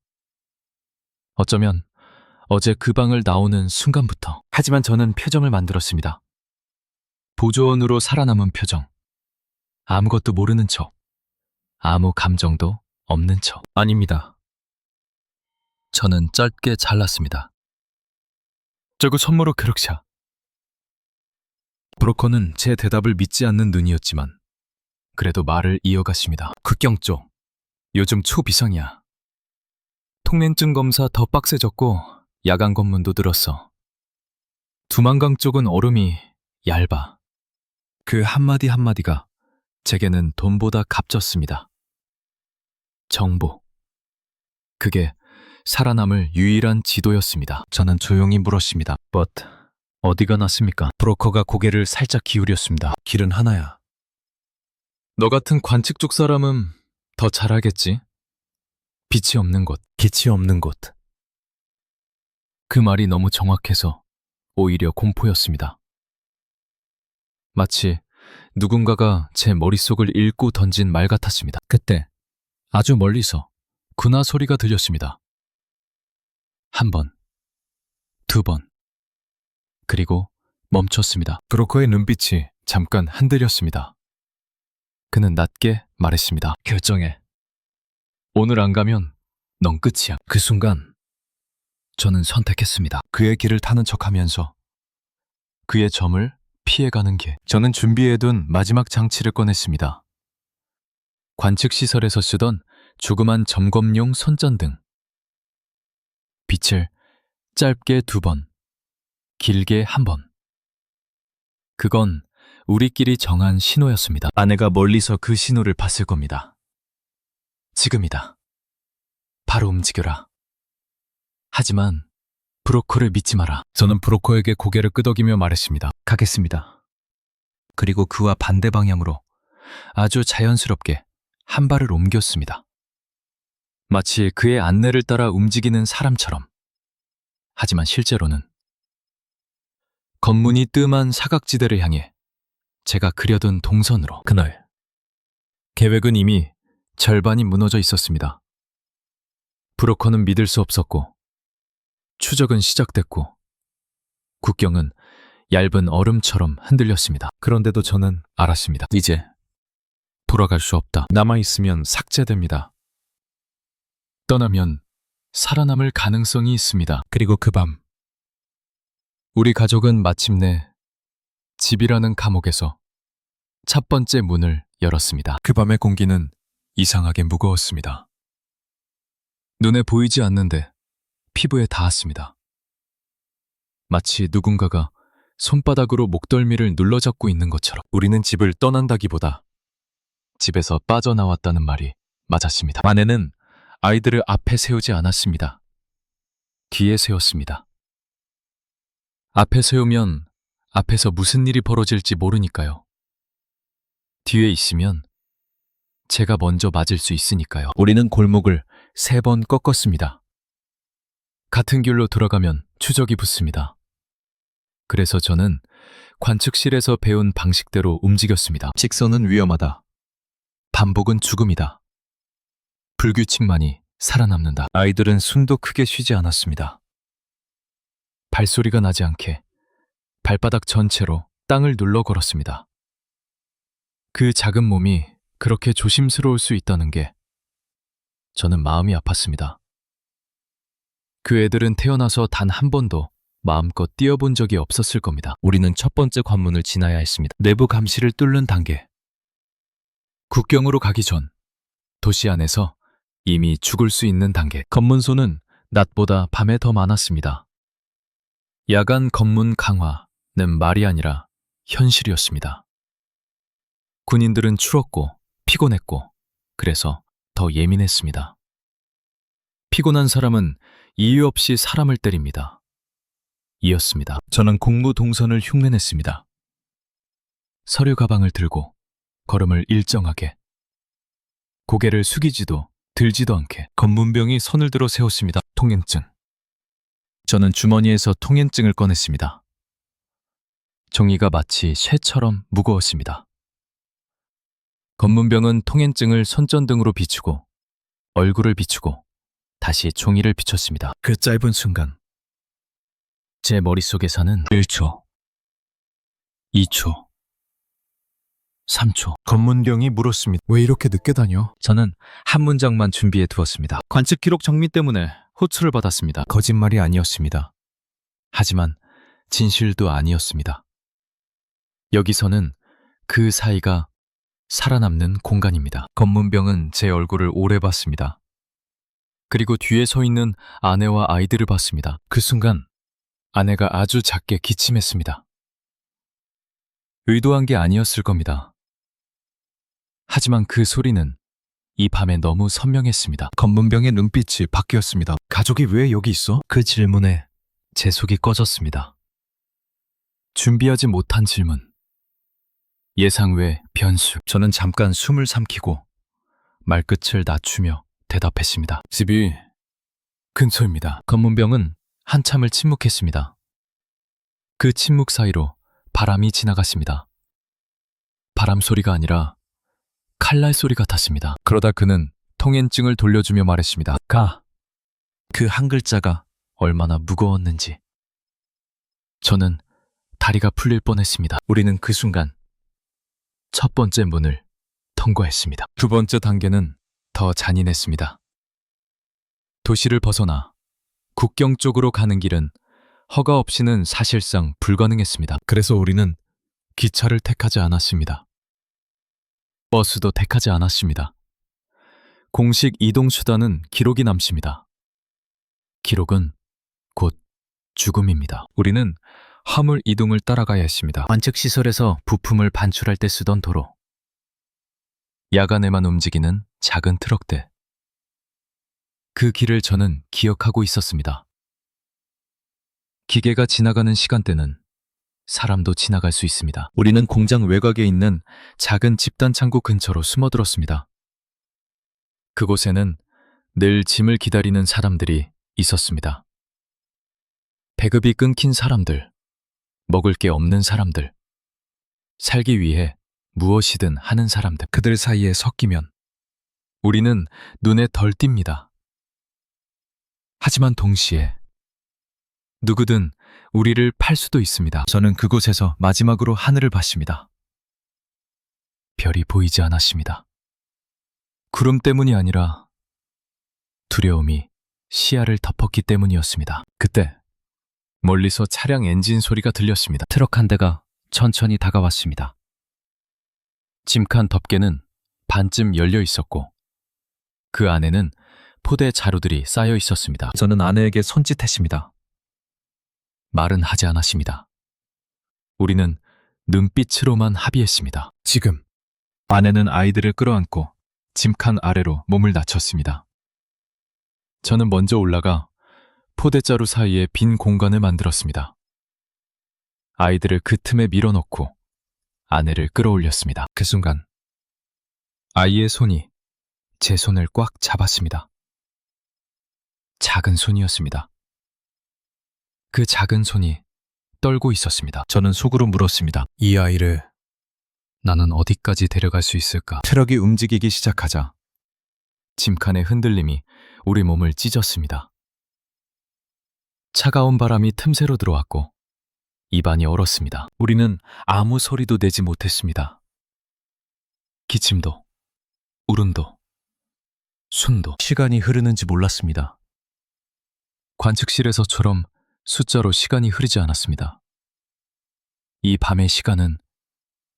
어쩌면 어제 그 방을 나오는 순간부터. 하지만 저는 표정을 만들었습니다. 보조원으로 살아남은 표정. 아무것도 모르는 척. 아무 감정도 없는 척. 아닙니다. 저는 짧게 잘랐습니다. 저거 선물로 그럭샤. 브로커는 제 대답을 믿지 않는 눈이었지만 그래도 말을 이어갔습니다. 극경 쪽. 요즘 초비상이야. 통행증 검사 더 빡세졌고 야간 검문도 늘었어. 두만강 쪽은 얼음이 얇아. 그 한마디 한마디가 제게는 돈보다 값졌습니다. 정보. 그게 살아남을 유일한 지도였습니다. 저는 조용히 물었습니다. But 어디가 났습니까? 브로커가 고개를 살짝 기울였습니다. 길은 하나야. 너 같은 관측 쪽 사람은 더 잘하겠지? 빛이 없는 곳, 빛이 없는 곳. 그 말이 너무 정확해서 오히려 공포였습니다. 마치 누군가가 제 머릿속을 읽고 던진 말 같았습니다. 그때 아주 멀리서 군화 소리가 들렸습니다. 한 번, 두 번, 그리고 멈췄습니다. 브로커의 눈빛이 잠깐 흔들렸습니다. 그는 낮게 말했습니다. 결정해. 오늘 안 가면 넌 끝이야. 그 순간 저는 선택했습니다. 그의 길을 타는 척하면서 그의 점을 피해가는 길. 저는 준비해둔 마지막 장치를 꺼냈습니다. 관측시설에서 쓰던 조그만 점검용 손전등. 빛을 짧게 2번, 길게 1번. 그건 우리끼리 정한 신호였습니다. 아내가 멀리서 그 신호를 봤을 겁니다. 지금이다. 바로 움직여라. 하지만 브로커를 믿지 마라. 저는 브로커에게 고개를 끄덕이며 말했습니다. 가겠습니다. 그리고 그와 반대 방향으로 아주 자연스럽게 한 발을 옮겼습니다. 마치 그의 안내를 따라 움직이는 사람처럼. 하지만 실제로는 검문이 뜸한 사각지대를 향해 제가 그려둔 동선으로. 그날 계획은 이미 절반이 무너져 있었습니다. 브로커는 믿을 수 없었고 추적은 시작됐고 국경은 얇은 얼음처럼 흔들렸습니다. 그런데도 저는 알았습니다. 이제 돌아갈 수 없다. 남아있으면 삭제됩니다. 떠나면 살아남을 가능성이 있습니다. 그리고 그 밤 우리 가족은 마침내 집이라는 감옥에서 첫 번째 문을 열었습니다. 그 밤의 공기는 이상하게 무거웠습니다. 눈에 보이지 않는데 피부에 닿았습니다. 마치 누군가가 손바닥으로 목덜미를 눌러잡고 있는 것처럼. 우리는 집을 떠난다기보다 집에서 빠져나왔다는 말이 맞았습니다. 아내는 아이들을 앞에 세우지 않았습니다. 뒤에 세웠습니다. 앞에 세우면 앞에서 무슨 일이 벌어질지 모르니까요. 뒤에 있으면 제가 먼저 맞을 수 있으니까요. 우리는 골목을 3번 꺾었습니다. 같은 길로 돌아가면 추적이 붙습니다. 그래서 저는 관측실에서 배운 방식대로 움직였습니다. 직선은 위험하다. 반복은 죽음이다. 불규칙만이 살아남는다. 아이들은 숨도 크게 쉬지 않았습니다. 발소리가 나지 않게 발바닥 전체로 땅을 눌러 걸었습니다. 그 작은 몸이 그렇게 조심스러울 수 있다는 게 저는 마음이 아팠습니다. 그 애들은 태어나서 단 한 번도 마음껏 뛰어본 적이 없었을 겁니다. 우리는 첫 번째 관문을 지나야 했습니다. 내부 감시를 뚫는 단계. 국경으로 가기 전 도시 안에서 이미 죽을 수 있는 단계. 검문소는 낮보다 밤에 더 많았습니다. 야간 검문 강화는 말이 아니라 현실이었습니다. 군인들은 추웠고 피곤했고 그래서 더 예민했습니다. 피곤한 사람은 이유 없이 사람을 때립니다. 이었습니다. 저는 공무 동선을 흉내냈습니다. 서류 가방을 들고 걸음을 일정하게, 고개를 숙이지도 들지도 않게. 검문병이 손을 들어 세웠습니다. 통행증. 저는 주머니에서 통행증을 꺼냈습니다. 종이가 마치 쇠처럼 무거웠습니다. 검문병은 통행증을 손전등으로 비추고 얼굴을 비추고 다시 종이를 비췄습니다. 그 짧은 순간 제 머릿속에서는 1초, 2초, 3초. 검문병이 물었습니다. 왜 이렇게 늦게 다녀? 저는 한 문장만 준비해 두었습니다. 관측 기록 정리 때문에 호출을 받았습니다. 거짓말이 아니었습니다. 하지만 진실도 아니었습니다. 여기서는 그 사이가 살아남는 공간입니다. 검문병은 제 얼굴을 오래 봤습니다. 그리고 뒤에 서 있는 아내와 아이들을 봤습니다. 그 순간 아내가 아주 작게 기침했습니다. 의도한 게 아니었을 겁니다. 하지만 그 소리는 이 밤에 너무 선명했습니다. 검문병의 눈빛이 바뀌었습니다. 가족이 왜 여기 있어? 그 질문에 제 속이 꺼졌습니다. 준비하지 못한 질문. 예상 외 변수. 저는 잠깐 숨을 삼키고 말끝을 낮추며 대답했습니다. 집이 근처입니다. 검문병은 한참을 침묵했습니다. 그 침묵 사이로 바람이 지나갔습니다. 바람 소리가 아니라 칼날 소리 같았습니다. 그러다 그는 통행증을 돌려주며 말했습니다. 가. 그 한 글자가 얼마나 무거웠는지. 저는 다리가 풀릴 뻔했습니다. 우리는 그 순간 첫 번째 문을 통과했습니다. 두 번째 단계는 더 잔인했습니다. 도시를 벗어나 국경 쪽으로 가는 길은 허가 없이는 사실상 불가능했습니다. 그래서 우리는 기차를 택하지 않았습니다. 버스도 택하지 않았습니다. 공식 이동 수단은 기록이 남습니다. 기록은 곧 죽음입니다. 우리는 화물 이동을 따라가야 했습니다. 관측시설에서 부품을 반출할 때 쓰던 도로. 야간에만 움직이는 작은 트럭들. 그 길을 저는 기억하고 있었습니다. 기계가 지나가는 시간대는 사람도 지나갈 수 있습니다. 우리는 공장 외곽에 있는 작은 집단 창고 근처로 숨어들었습니다. 그곳에는 늘 짐을 기다리는 사람들이 있었습니다. 배급이 끊긴 사람들, 먹을 게 없는 사람들, 살기 위해 무엇이든 하는 사람들. 그들 사이에 섞이면 우리는 눈에 덜 띕니다. 하지만 동시에 누구든 우리를 팔 수도 있습니다. 저는 그곳에서 마지막으로 하늘을 봤습니다. 별이 보이지 않았습니다. 구름 때문이 아니라 두려움이 시야를 덮었기 때문이었습니다. 그때 멀리서 차량 엔진 소리가 들렸습니다. 트럭 한 대가 천천히 다가왔습니다. 짐칸 덮개는 반쯤 열려 있었고 그 안에는 포대 자루들이 쌓여 있었습니다. 저는 아내에게 손짓했습니다. 말은 하지 않았습니다. 우리는 눈빛으로만 합의했습니다. 지금 아내는 아이들을 끌어안고 짐칸 아래로 몸을 낮췄습니다. 저는 먼저 올라가 포대자루 사이에 빈 공간을 만들었습니다. 아이들을 그 틈에 밀어넣고 아내를 끌어올렸습니다. 그 순간 아이의 손이 제 손을 꽉 잡았습니다. 작은 손이었습니다. 그 작은 손이 떨고 있었습니다. 저는 속으로 물었습니다. 이 아이를 나는 어디까지 데려갈 수 있을까? 트럭이 움직이기 시작하자 짐칸의 흔들림이 우리 몸을 찢었습니다. 차가운 바람이 틈새로 들어왔고 입안이 얼었습니다. 우리는 아무 소리도 내지 못했습니다. 기침도, 울음도, 숨도. 시간이 흐르는지 몰랐습니다. 관측실에서처럼 숫자로 시간이 흐르지 않았습니다. 이 밤의 시간은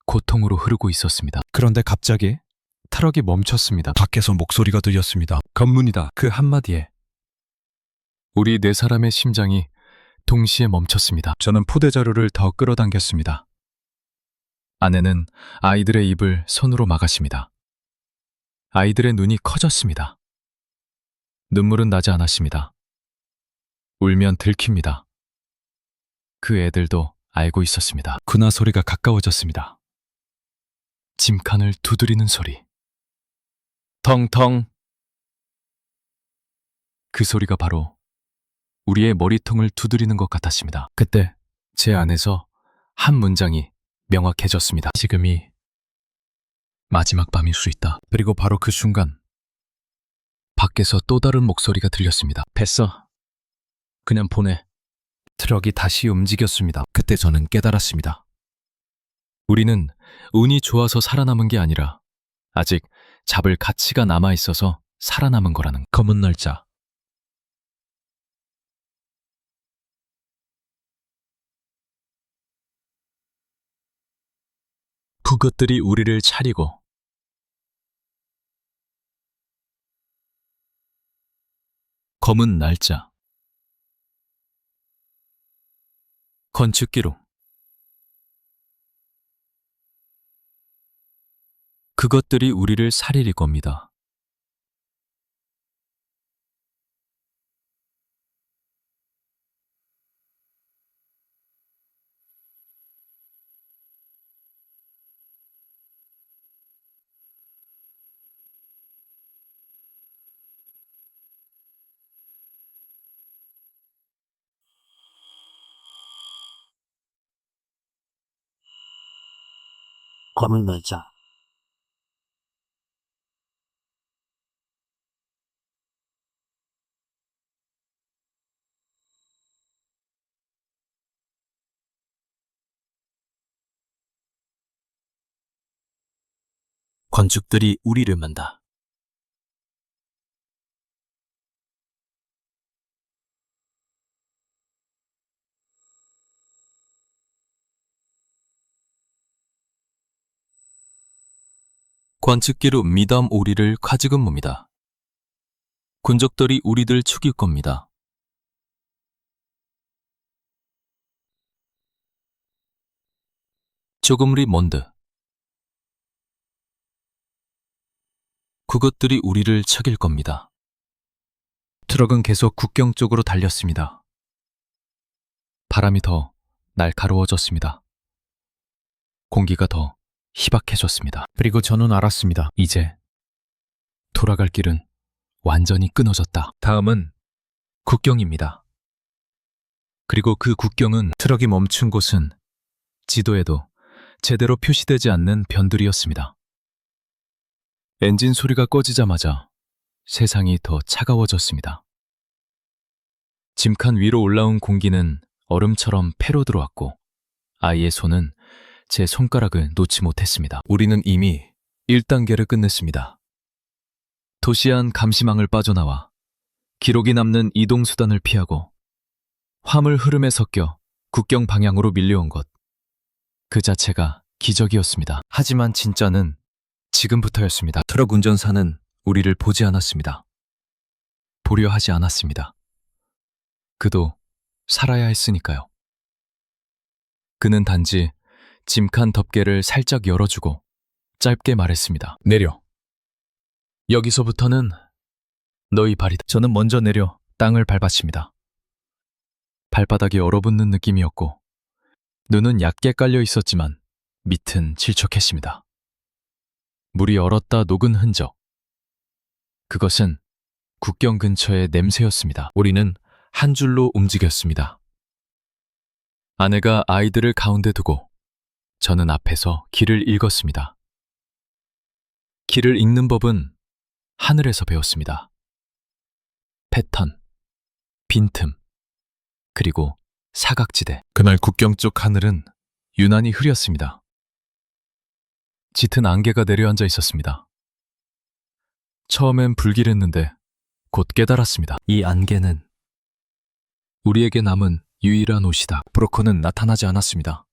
고통으로 흐르고 있었습니다. 그런데 갑자기 트럭이 멈췄습니다. 밖에서 목소리가 들렸습니다. 검문이다. 그 한마디에 우리 네 사람의 심장이 동시에 멈췄습니다. 저는 포대자루를 더 끌어당겼습니다. 아내는 아이들의 입을 손으로 막았습니다. 아이들의 눈이 커졌습니다. 눈물은 나지 않았습니다. 울면 들킵니다. 그 애들도 알고 있었습니다. 군화 소리가 가까워졌습니다. 짐칸을 두드리는 소리. 텅텅. 그 소리가 바로 우리의 머리통을 두드리는 것 같았습니다. 그때 제 안에서 한 문장이 명확해졌습니다. 지금이 마지막 밤일 수 있다. 그리고 바로 그 순간 밖에서 또 다른 목소리가 들렸습니다. 됐어. 그냥 보내. 트럭이 다시 움직였습니다. 그때 저는 깨달았습니다. 우리는 운이 좋아서 살아남은 게 아니라 아직 잡을 가치가 남아있어서 살아남은 거라는 검은 날짜 그것들이 우리를 차리고 검은 날짜 건축기록 그것들이 우리를 살릴 겁니다. 검은 날짜 건축들이 우리를 만다. 관측기로 미담 우리를 가지금 봅니다. 군적들이 우리들 죽일 겁니다. 조금리 몬드 그것들이 우리를 책일 겁니다. 트럭은 계속 국경 쪽으로 달렸습니다. 바람이 더 날카로워졌습니다. 공기가 더 희박해졌습니다. 그리고 저는 알았습니다. 이제 돌아갈 길은 완전히 끊어졌다. 다음은 국경입니다. 그리고 그 국경은 트럭이 멈춘 곳은 지도에도 제대로 표시되지 않는 변들이었습니다. 엔진 소리가 꺼지자마자 세상이 더 차가워졌습니다. 짐칸 위로 올라온 공기는 얼음처럼 패로 들어왔고 아이의 손은 제 손가락을 놓지 못했습니다. 우리는 이미 1단계를 끝냈습니다. 도시 안 감시망을 빠져나와 기록이 남는 이동수단을 피하고 화물 흐름에 섞여 국경 방향으로 밀려온 것. 그 자체가 기적이었습니다. 하지만 진짜는 지금부터였습니다. 트럭 운전사는 우리를 보지 않았습니다. 보려 하지 않았습니다. 그도 살아야 했으니까요. 그는 단지 짐칸 덮개를 살짝 열어주고 짧게 말했습니다. 내려. 여기서부터는 너희 발이다. 저는 먼저 내려 땅을 밟았습니다. 발바닥이 얼어붙는 느낌이었고 눈은 얕게 깔려 있었지만 밑은 질척했습니다. 물이 얼었다 녹은 흔적. 그것은 국경 근처의 냄새였습니다. 우리는 한 줄로 움직였습니다. 아내가 아이들을 가운데 두고 저는 앞에서 길을 읽었습니다. 길을 읽는 법은 하늘에서 배웠습니다. 패턴, 빈틈, 그리고 사각지대. 그날 국경 쪽 하늘은 유난히 흐렸습니다. 짙은 안개가 내려앉아 있었습니다. 처음엔 불길했는데 곧 깨달았습니다. 이 안개는 우리에게 남은 유일한 옷이다. 브로커는 나타나지 않았습니다.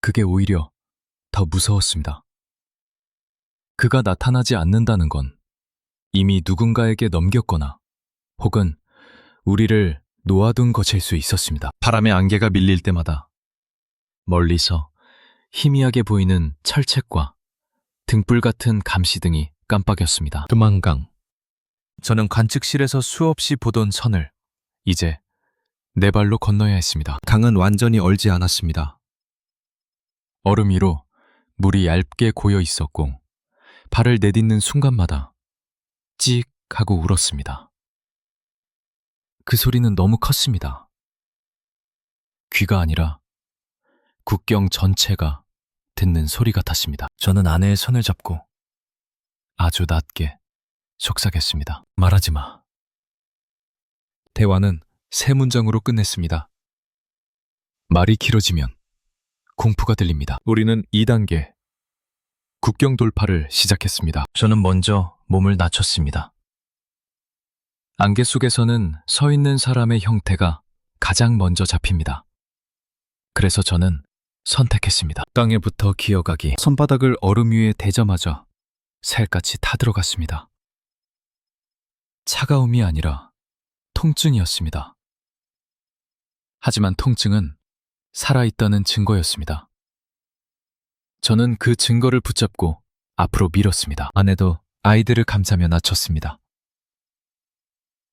그게 오히려 더 무서웠습니다. 그가 나타나지 않는다는 건 이미 누군가에게 넘겼거나 혹은 우리를 놓아둔 것일 수 있었습니다. 바람에 안개가 밀릴 때마다 멀리서 희미하게 보이는 철책과 등불 같은 감시등이 깜빡였습니다. 두만강. 저는 관측실에서 수없이 보던 선을 이제 네 발로 건너야 했습니다. 강은 완전히 얼지 않았습니다. 얼음 위로 물이 얇게 고여 있었고 발을 내딛는 순간마다 찍 하고 울었습니다. 그 소리는 너무 컸습니다. 귀가 아니라 국경 전체가 듣는 소리 같았습니다. 저는 아내의 손을 잡고 아주 낮게 속삭였습니다. 말하지 마. 대화는 세 문장으로 끝냈습니다. 말이 길어지면 공포가 들립니다. 우리는 2단계 국경 돌파를 시작했습니다. 저는 먼저 몸을 낮췄습니다. 안개 속에서는 서 있는 사람의 형태가 가장 먼저 잡힙니다. 그래서 저는 선택했습니다. 땅에부터 기어가기. 손바닥을 얼음 위에 대자마자 살갗이 타들어갔습니다. 차가움이 아니라 통증이었습니다. 하지만 통증은 살아있다는 증거였습니다. 저는 그 증거를 붙잡고 앞으로 밀었습니다. 아내도 아이들을 감싸며 낮췄습니다.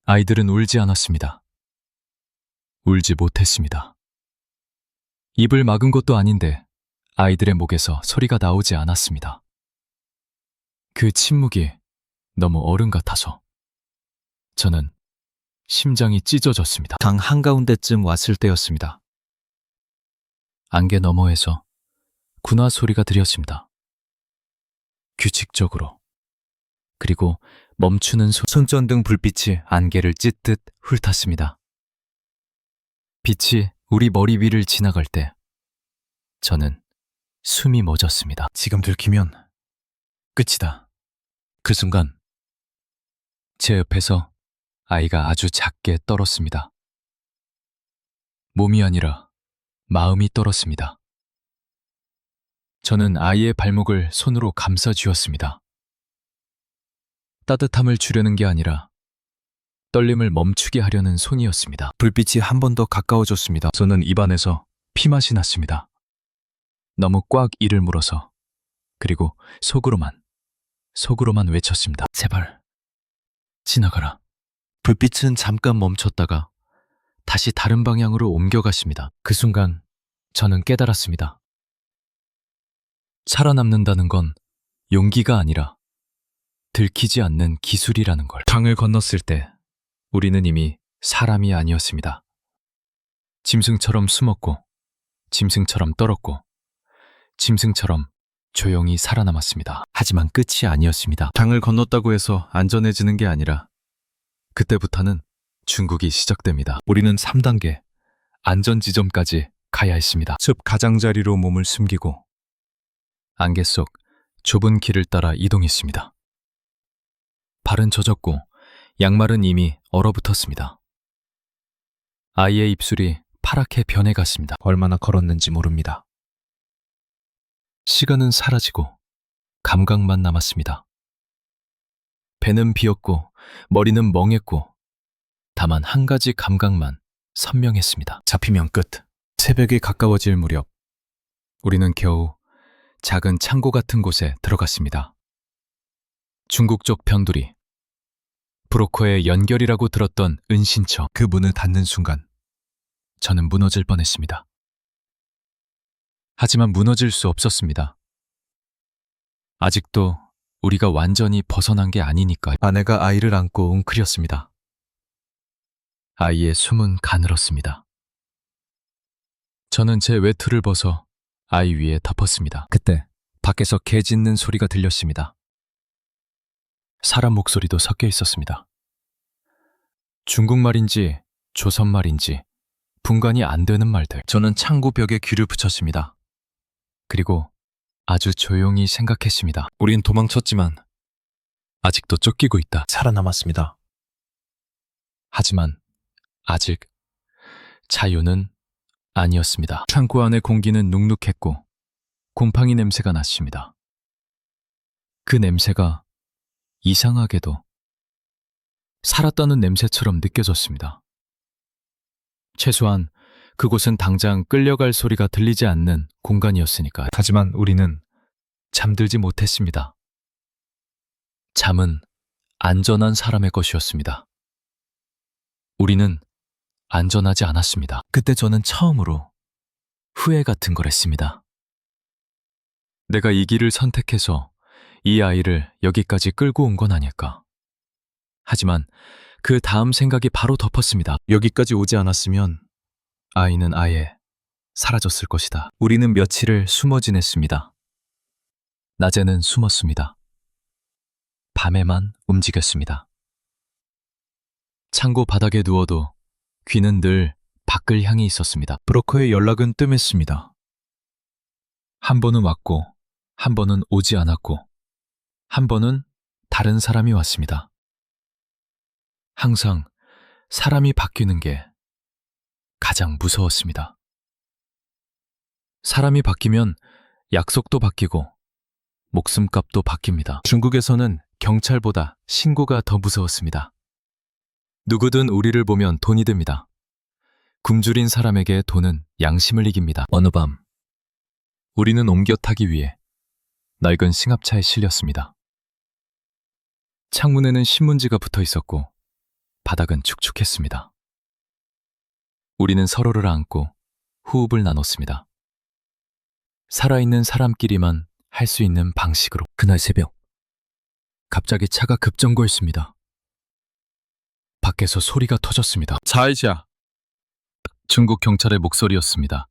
아이들은 울지 않았습니다. 울지 못했습니다. 입을 막은 것도 아닌데 아이들의 목에서 소리가 나오지 않았습니다. 그 침묵이 너무 어른 같아서 저는 심장이 찢어졌습니다. 강 한가운데쯤 왔을 때였습니다. 안개 너머에서 군화 소리가 들렸습니다. 규칙적으로. 그리고 멈추는 손전등 불빛이 안개를 찢듯 훑었습니다. 빛이 우리 머리 위를 지나갈 때 저는 숨이 멎었습니다. 지금 들키면 끝이다. 그 순간 제 옆에서 아이가 아주 작게 떨었습니다. 몸이 아니라 마음이 떨었습니다. 저는 아이의 발목을 손으로 감싸 쥐었습니다. 따뜻함을 주려는 게 아니라 떨림을 멈추게 하려는 손이었습니다. 불빛이 한 번 더 가까워졌습니다. 저는 입안에서 피맛이 났습니다. 너무 꽉 이를 물어서 그리고 속으로만 외쳤습니다. 제발 지나가라. 불빛은 잠깐 멈췄다가 다시 다른 방향으로 옮겨갔습니다. 그 순간 저는 깨달았습니다. 살아남는다는 건 용기가 아니라 들키지 않는 기술이라는 걸. 강을 건넜을 때 우리는 이미 사람이 아니었습니다. 짐승처럼 숨었고, 짐승처럼 떨었고, 짐승처럼 조용히 살아남았습니다. 하지만 끝이 아니었습니다. 강을 건넜다고 해서 안전해지는 게 아니라 그때부터는 중국이 시작됩니다. 우리는 3단계 안전 지점까지 가야 했습니다. 숲 가장자리로 몸을 숨기고 안개 속 좁은 길을 따라 이동했습니다. 발은 젖었고 양말은 이미 얼어붙었습니다. 아이의 입술이 파랗게 변해갔습니다. 얼마나 걸었는지 모릅니다. 시간은 사라지고 감각만 남았습니다. 배는 비었고 머리는 멍했고 다만 한 가지 감각만 선명했습니다. 잡히면 끝. 새벽이 가까워질 무렵 우리는 겨우 작은 창고 같은 곳에 들어갔습니다. 중국 쪽 편두리, 브로커의 연결이라고 들었던 은신처. 그 문을 닫는 순간 저는 무너질 뻔했습니다. 하지만 무너질 수 없었습니다. 아직도 우리가 완전히 벗어난 게 아니니까요. 아내가 아이를 안고 웅크렸습니다. 아이의 숨은 가늘었습니다. 저는 제 외투를 벗어 아이 위에 덮었습니다. 그때 밖에서 개 짖는 소리가 들렸습니다. 사람 목소리도 섞여 있었습니다. 중국말인지 조선말인지 분간이 안 되는 말들. 저는 창고 벽에 귀를 붙였습니다. 그리고 아주 조용히 생각했습니다. 우린 도망쳤지만 아직도 쫓기고 있다. 살아남았습니다. 하지만 아직 자유는 아니었습니다. 창고 안의 공기는 눅눅했고 곰팡이 냄새가 났습니다. 그 냄새가 이상하게도 살았다는 냄새처럼 느껴졌습니다. 최소한 그곳은 당장 끌려갈 소리가 들리지 않는 공간이었으니까요. 하지만 우리는 잠들지 못했습니다. 잠은 안전한 사람의 것이었습니다. 우리는 안전하지 않았습니다. 그때 저는 처음으로 후회 같은 걸 했습니다. 내가 이 길을 선택해서 이 아이를 여기까지 끌고 온 건 아닐까. 하지만 그 다음 생각이 바로 덮었습니다. 여기까지 오지 않았으면 아이는 아예 사라졌을 것이다. 우리는 며칠을 숨어 지냈습니다. 낮에는 숨었습니다. 밤에만 움직였습니다. 창고 바닥에 누워도 귀는 늘 밖을 향해 있었습니다. 브로커의 연락은 뜸했습니다. 한 번은 왔고, 한 번은 오지 않았고, 한 번은 다른 사람이 왔습니다. 항상 사람이 바뀌는 게 가장 무서웠습니다. 사람이 바뀌면 약속도 바뀌고 목숨값도 바뀝니다. 중국에서는 경찰보다 신고가 더 무서웠습니다. 누구든 우리를 보면 돈이 듭니다. 굶주린 사람에게 돈은 양심을 이깁니다. 어느 밤, 우리는 옮겨 타기 위해 낡은 승합차에 실렸습니다. 창문에는 신문지가 붙어 있었고 바닥은 축축했습니다. 우리는 서로를 안고 호흡을 나눴습니다. 살아있는 사람끼리만 할 수 있는 방식으로. 그날 새벽, 갑자기 차가 급정거했습니다. 밖에서 소리가 터졌습니다. 자이자. 중국 경찰의 목소리였습니다.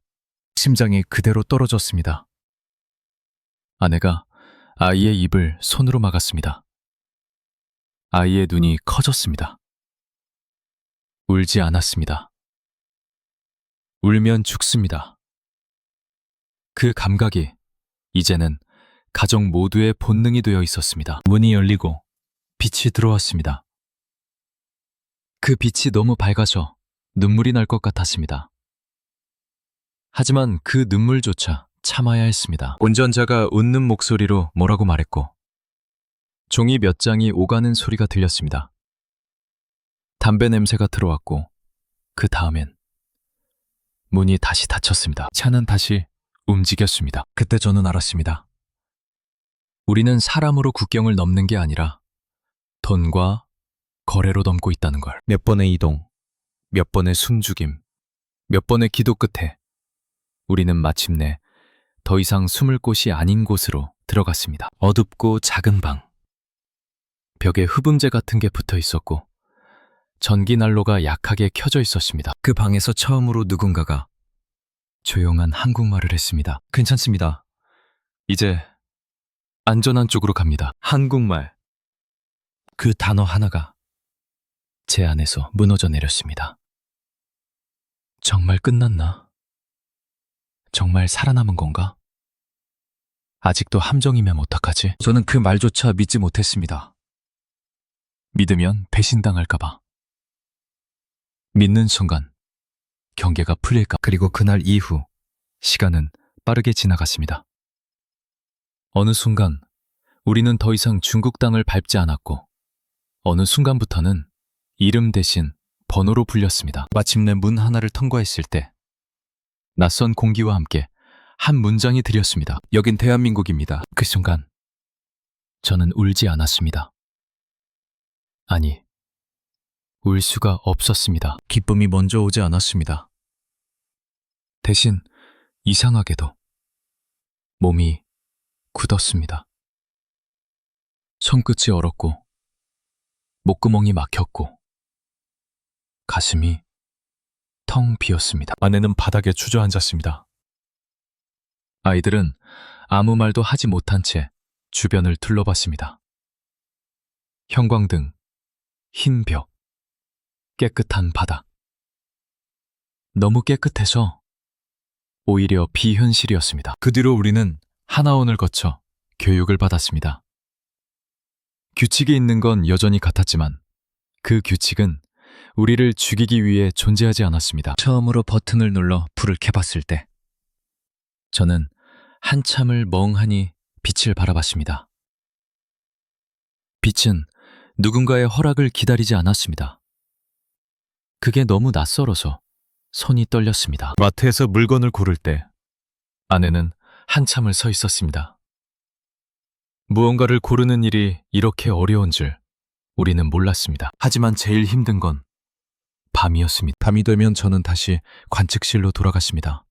심장이 그대로 떨어졌습니다. 아내가 아이의 입을 손으로 막았습니다. 아이의 눈이 커졌습니다. 울지 않았습니다. 울면 죽습니다. 그 감각이 이제는 가족 모두의 본능이 되어 있었습니다. 문이 열리고 빛이 들어왔습니다. 그 빛이 너무 밝아서 눈물이 날 것 같았습니다. 하지만 그 눈물조차 참아야 했습니다. 운전자가 웃는 목소리로 뭐라고 말했고 종이 몇 장이 오가는 소리가 들렸습니다. 담배 냄새가 들어왔고 그 다음엔 문이 다시 닫혔습니다. 차는 다시 움직였습니다. 그때 저는 알았습니다. 우리는 사람으로 국경을 넘는 게 아니라 돈과 거래로 넘고 있다는 걸. 몇 번의 이동, 몇 번의 숨죽임, 몇 번의 기도 끝에 우리는 마침내 더 이상 숨을 곳이 아닌 곳으로 들어갔습니다. 어둡고 작은 방. 벽에 흡음재 같은 게 붙어 있었고 전기 난로가 약하게 켜져 있었습니다. 그 방에서 처음으로 누군가가 조용한 한국말을 했습니다. 괜찮습니다. 이제 안전한 쪽으로 갑니다. 한국말. 그 단어 하나가 제 안에서 무너져 내렸습니다. 정말 끝났나? 정말 살아남은 건가? 아직도 함정이면 어떡하지? 저는 그 말조차 믿지 못했습니다. 믿으면 배신당할까봐. 믿는 순간 경계가 풀릴까. 그리고 그날 이후 시간은 빠르게 지나갔습니다. 어느 순간 우리는 더 이상 중국 땅을 밟지 않았고 어느 순간부터는 이름 대신 번호로 불렸습니다. 마침내 문 하나를 통과했을 때 낯선 공기와 함께 한 문장이 들렸습니다. 여긴 대한민국입니다. 그 순간 저는 울지 않았습니다. 아니, 울 수가 없었습니다. 기쁨이 먼저 오지 않았습니다. 대신 이상하게도 몸이 굳었습니다. 손끝이 얼었고 목구멍이 막혔고 가슴이 텅 비었습니다. 아내는 바닥에 주저앉았습니다. 아이들은 아무 말도 하지 못한 채 주변을 둘러봤습니다. 형광등, 흰 벽, 깨끗한 바닥. 너무 깨끗해서 오히려 비현실이었습니다. 그 뒤로 우리는 하나원을 거쳐 교육을 받았습니다. 규칙이 있는 건 여전히 같았지만 그 규칙은 우리를 죽이기 위해 존재하지 않았습니다. 처음으로 버튼을 눌러 불을 켜봤을 때 저는 한참을 멍하니 빛을 바라봤습니다. 빛은 누군가의 허락을 기다리지 않았습니다. 그게 너무 낯설어서 손이 떨렸습니다. 마트에서 물건을 고를 때 아내는 한참을 서 있었습니다. 무언가를 고르는 일이 이렇게 어려운 줄 우리는 몰랐습니다. 하지만 제일 힘든 건 밤이었습니다. 밤이 되면 저는 다시 관측실로 돌아갔습니다.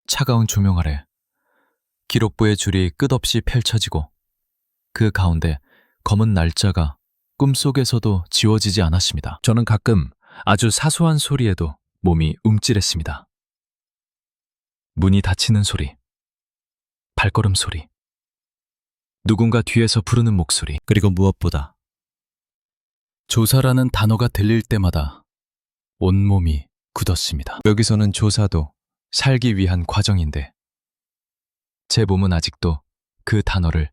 차가운 조명 아래 기록부의 줄이 끝없이 펼쳐지고 그 가운데 검은 날짜가 꿈속에서도 지워지지 않았습니다. 저는 가끔 아주 사소한 소리에도 몸이 움찔했습니다. 문이 닫히는 소리, 발걸음 소리, 누군가 뒤에서 부르는 목소리, 그리고 무엇보다 조사라는 단어가 들릴 때마다 온몸이 굳었습니다. 여기서는 조사도 살기 위한 과정인데 제 몸은 아직도 그 단어를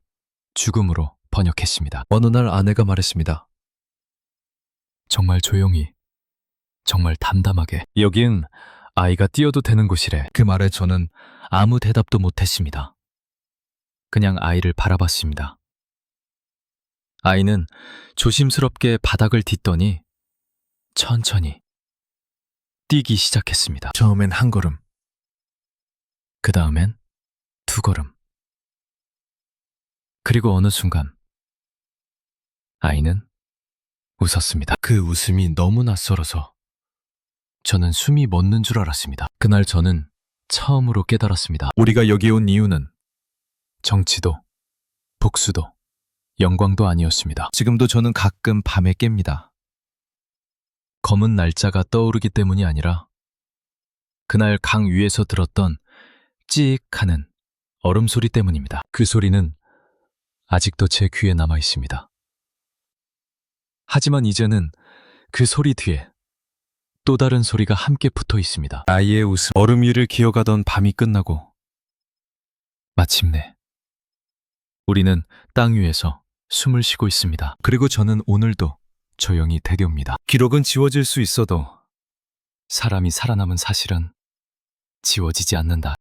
죽음으로 번역했습니다. 어느 날 아내가 말했습니다. 정말 조용히, 정말 담담하게. 여긴 아이가 뛰어도 되는 곳이래. 그 말에 저는 아무 대답도 못했습니다. 그냥 아이를 바라봤습니다. 아이는 조심스럽게 바닥을 딛더니 천천히 뛰기 시작했습니다. 처음엔 한 걸음, 그 다음엔 두 걸음. 그리고 어느 순간 아이는 웃었습니다. 그 웃음이 너무 낯설어서 저는 숨이 멎는 줄 알았습니다. 그날 저는 처음으로 깨달았습니다. 우리가 여기 온 이유는 정치도, 복수도, 영광도 아니었습니다. 지금도 저는 가끔 밤에 깹니다. 검은 날짜가 떠오르기 때문이 아니라 그날 강 위에서 들었던 찍 하는 얼음 소리 때문입니다. 그 소리는 아직도 제 귀에 남아 있습니다. 하지만 이제는 그 소리 뒤에 또 다른 소리가 함께 붙어 있습니다. 아이의 웃음, 얼음 위를 기어가던 밤이 끝나고 마침내 우리는 땅 위에서 숨을 쉬고 있습니다. 그리고 저는 오늘도 조용히 대교입니다. 기록은 지워질 수 있어도 사람이 살아남은 사실은 지워지지 않는다.